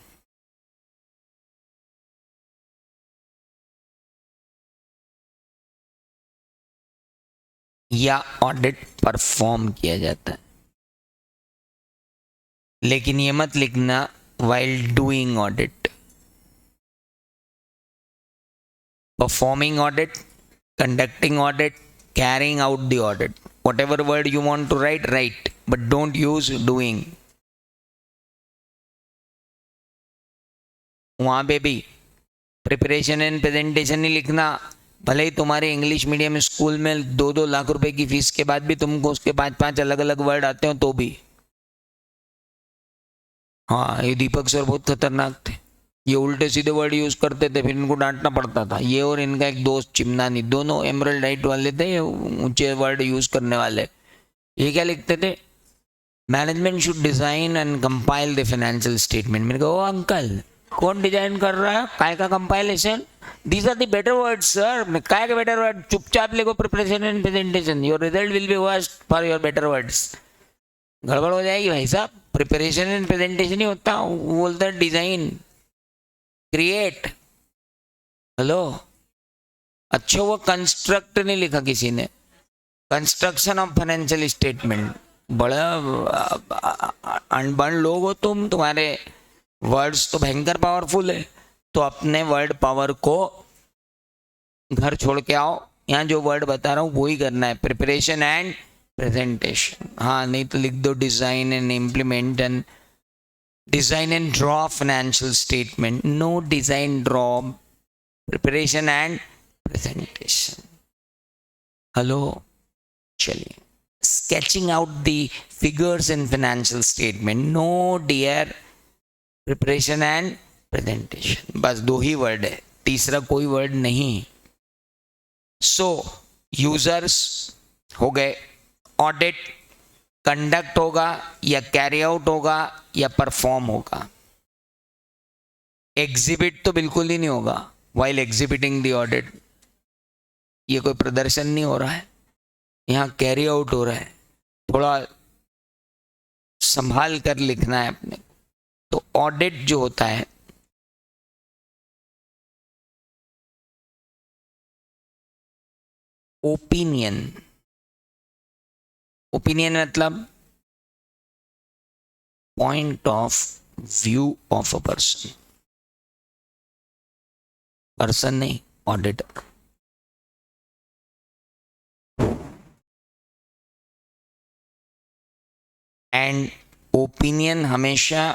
S1: या ऑडिट परफॉर्म किया जाता है? लेकिन ये मत लिखना while doing audit. Performing audit, conducting audit, carrying out the audit. Whatever word you want to write, write, but don't use doing. वहां पे भी प्रिपरेशन एंड प्रेजेंटेशन नहीं लिखना। भले ही तुम्हारे इंग्लिश मीडियम स्कूल में 2-2 लाख रुपए की फीस के बाद भी तुमको उसके 5-5 अलग अलग वर्ड आते हो तो भी। हाँ, ये दीपक सर बहुत खतरनाक थे। ये उल्टे सीधे वर्ड यूज करते थे, फिर इनको डांटना पड़ता था। ये और इनका एक दोस्त चिमनानी, दोनों एमरल्ड हाइट वाले थे, ऊंचे वर्ड यूज करने वाले। ये क्या लिखते थे? Management should design and compile the financial statement. मैंने कहा ओ अंकल, कौन डिजाइन कर रहा है? काय का compilation? These are the better words sir. काय के बेटर वर्ड? चुपचाप लिखो preparation and presentation. Your result will be worst for your better words. गड़बड़ हो जाएगी भाई साहब। प्रिपरेशन एंड प्रेजेंटेशन ही होता, वो बोलता है डिजाइन, क्रिएट। हेलो, अच्छा वो कंस्ट्रक्ट नहीं लिखा किसी ने, कंस्ट्रक्शन ऑफ फाइनेंशियल स्टेटमेंट। बड़ा अनबन लोग हो तुम, तुम्हारे वर्ड्स तो भयंकर पावरफुल है। तो अपने वर्ड पावर को घर छोड़ के आओ। यहाँ जो वर्ड बता रहा हूँ वो ही करना है, प्रिपरेशन एंड प्रेजेंटेशन। हाँ, नहीं तो लिख दो design and implement and design and draw financial statement. No design, draw, preparation and presentation. Hello, चलिए, sketching out the figures in financial statement. No dear, preparation and presentation. बस 2 ही word है, तीसरा कोई वर्ड नहीं। So users हो गए। Audit conduct होगा या कैरी आउट होगा या परफॉर्म होगा। एग्जिबिट तो बिल्कुल ही नहीं होगा। वाइल एग्जिबिटिंग द ऑडिट, ये कोई प्रदर्शन नहीं हो रहा है, यहाँ कैरी आउट हो रहा है। थोड़ा संभाल कर लिखना है अपने। तो ऑडिट जो होता है ओपिनियन। ओपिनियन मतलब point of view of a person. Person नहीं, ऑडिटर। एंड ओपिनियन हमेशा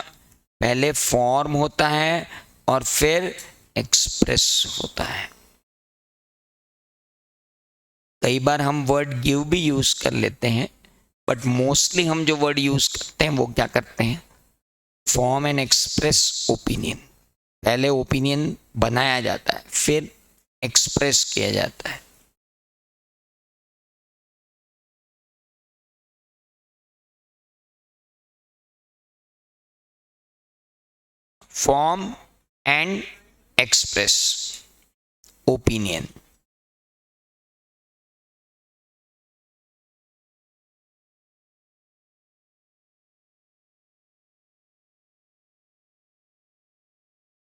S1: पहले फॉर्म होता है और फिर एक्सप्रेस होता है। कई बार हम वर्ड गिव भी यूज कर लेते हैं, बट मोस्टली हम जो वर्ड यूज करते हैं वो क्या करते हैं, फॉर्म एंड एक्सप्रेस ओपिनियन। पहले ओपिनियन बनाया जाता है, फिर एक्सप्रेस किया जाता है। Form and express opinion.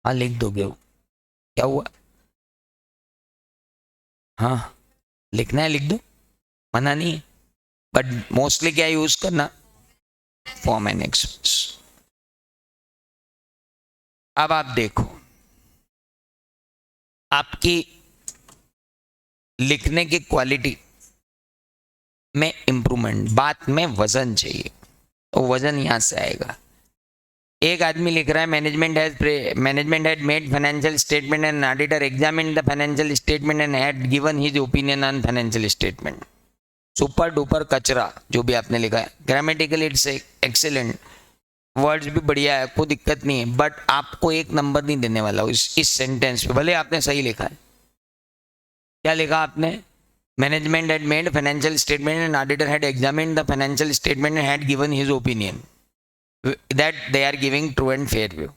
S1: हाँ लिख दोगे, क्या हुआ? हाँ लिखना है लिख दो, मना नहीं है, बट मोस्टली क्या यूज करना, फॉर्म एंड एक्सप्रेस। अब आप देखो, आपकी लिखने की क्वालिटी में इंप्रूवमेंट, बात में वजन चाहिए, तो वजन यहां से आएगा। एक आदमी लिख रहा है management had made financial statement and auditor examined the financial statement and had given his opinion on financial statement. Super duper कचरा जो भी आपने लिखा है, ग्रामेटिकली इट्स एक्सीलेंट, वर्ड्स भी बढ़िया है, कोई दिक्कत नहीं है, बट आपको एक नंबर नहीं देने वाला इस सेंटेंस पे, भले आपने सही लिखा है। क्या लिखा आपने? Management had made financial statement and auditor had examined the financial statement and had given his opinion that they are giving true and fair view.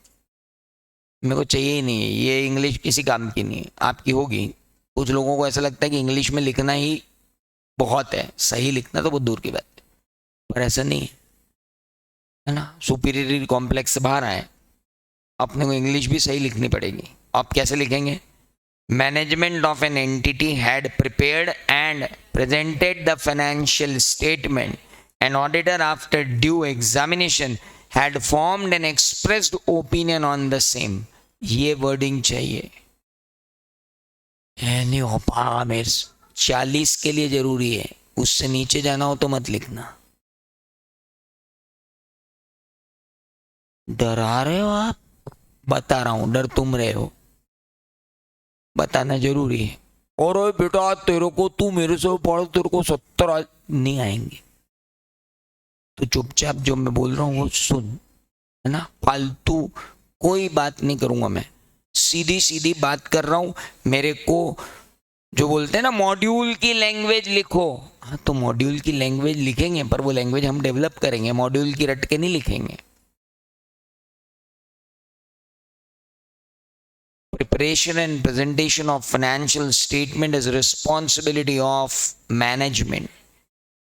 S1: मेरे को चाहिए ही नहीं है, ये इंग्लिश किसी काम की नहीं है, आपकी होगी। कुछ लोगों को ऐसा लगता है कि इंग्लिश में लिखना ही बहुत है, सही लिखना तो बहुत दूर की बात है, पर ऐसा नहीं है ना। सुपीरियरिटी कॉम्प्लेक्स से बाहर आए, अपने को इंग्लिश भी सही लिखनी पड़ेगी। आप कैसे लिखेंगे? Management of an entity had prepared and presented the financial statement and auditor after due examination had formed an expressed opinion on the same. ये वर्डिंग चाहिए, नहीं हो पा मेरे 40 के लिए जरूरी है, उससे नीचे जाना हो तो मत लिखना। डरा रहे हो आप? बता रहा हूं, डर तुम रहे हो, बताना जरूरी है। और बेटा तेरे को, तू मेरे से पढ़, तेरे को 70 नहीं आएंगे, तो चुपचाप जो मैं बोल रहा हूँ वो सुन, है ना। फालतू कोई बात नहीं करूंगा मैं, सीधी सीधी बात कर रहा हूं। मेरे को जो बोलते हैं ना मॉड्यूल की लैंग्वेज लिखो, हाँ तो मॉड्यूल की लैंग्वेज लिखेंगे, पर वो लैंग्वेज हम डेवलप करेंगे, मॉड्यूल की रट के नहीं लिखेंगे। Preparation and presentation of financial statement is responsibility of management.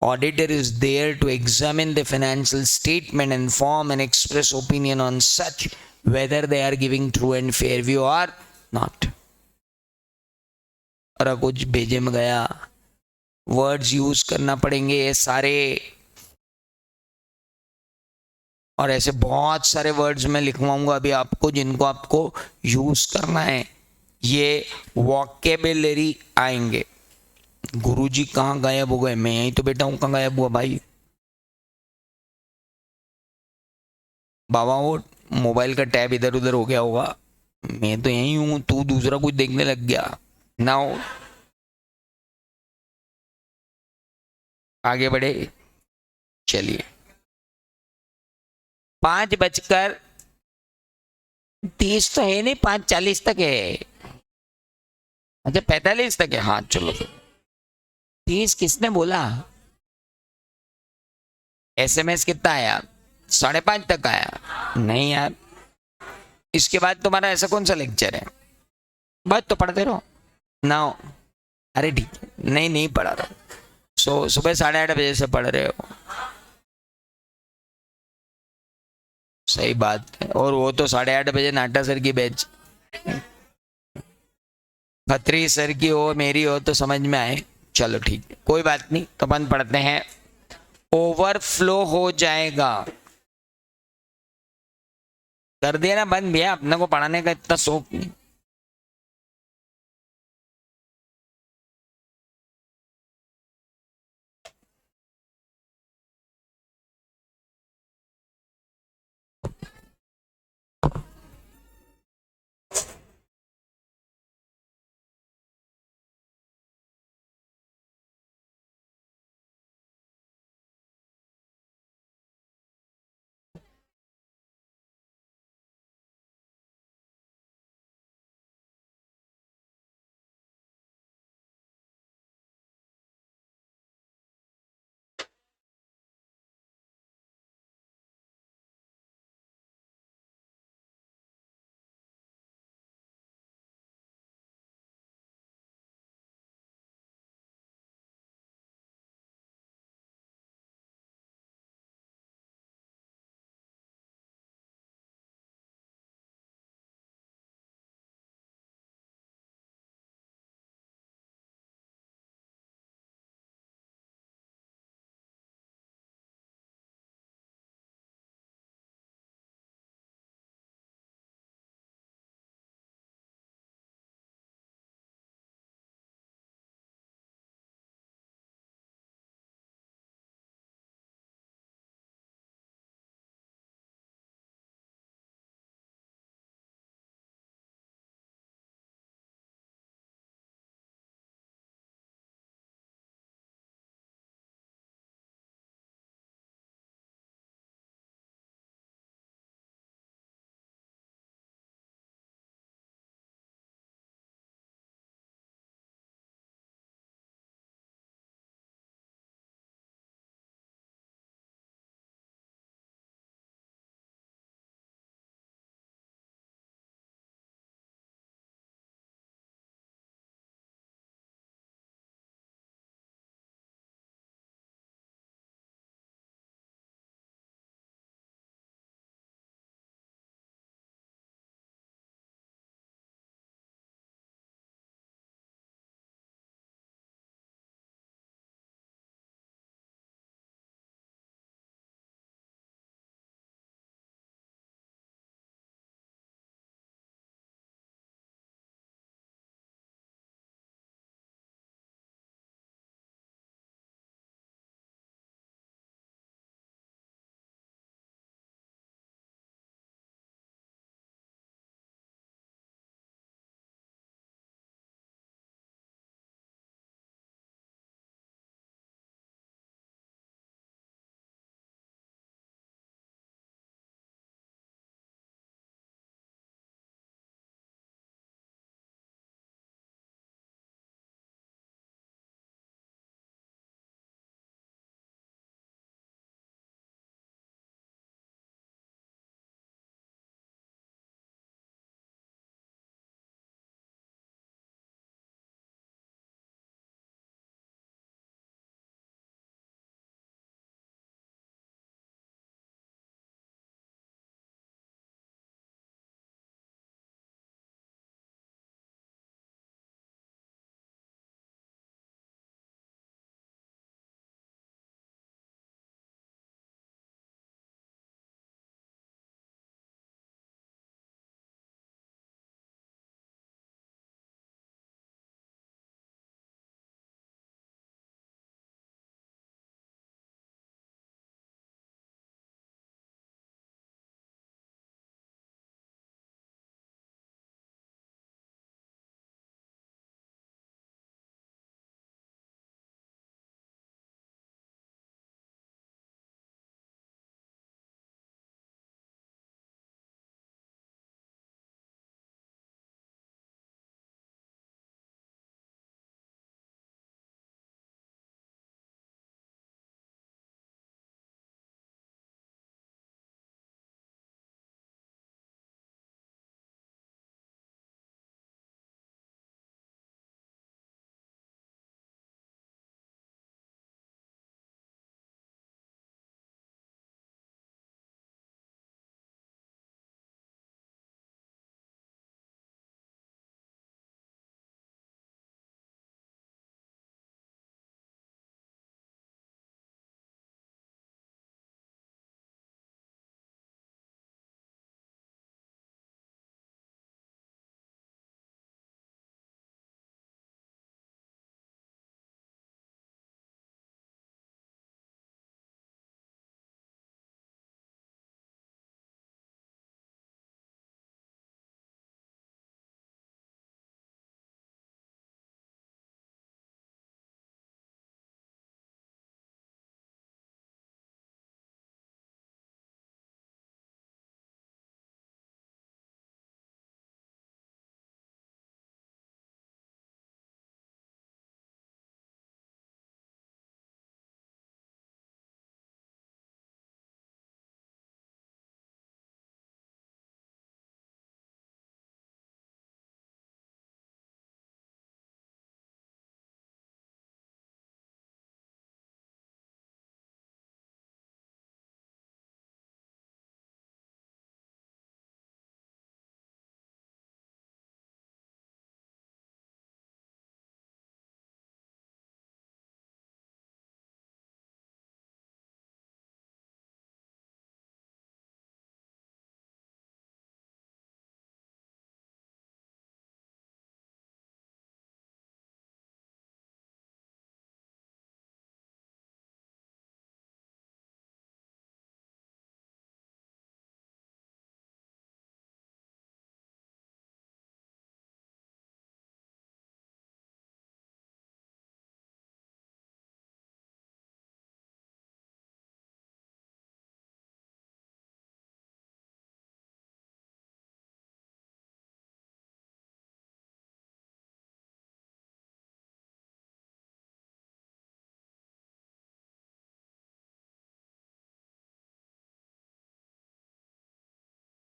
S1: Auditor is there to examine the financial statement and form and express opinion on such whether they are giving true and fair view or not. और कुछ भेजे में गया, words use करना पड़ेंगे ये सारे, और ऐसे बहुत सारे वर्ड्स मैं लिखवाऊंगा अभी आपको जिनको आपको यूज करना है। ये वोकेबुलरी आएंगे। गुरुजी कहाँ गायब हो गए? मैं यही तो बैठा हूं, कहाँ गायब हुआ भाई? बाबा वो मोबाइल का टैब इधर उधर हो गया होगा, मैं तो यही हूं, तू दूसरा कुछ देखने लग गया। नाउ आगे बढ़े, चलिए। 5:30 तो है नहीं, 5:40 तक है। अच्छा 45 तक है, हाँ चलो। 30 किसने बोला? SMS कितना आया? 5:30 तक आया। नहीं यार, इसके बाद तुम्हारा ऐसा कौन सा लेक्चर है? बस तो पढ़ते रहो ना। अरे ठीक है, नहीं नहीं पढ़ा रहा, सुबह 8:30 बजे से पढ़ रहे हो, सही बात है। और वो तो 8:30 बजे नाटा सर की बैच, खत्री सर की हो मेरी हो तो समझ में आए। चलो ठीक है, कोई बात नहीं, तो बंद पढ़ते हैं। ओवरफ्लो हो जाएगा, कर दिया ना बंद भैया, अपने को पढ़ाने का इतना शौक नहीं।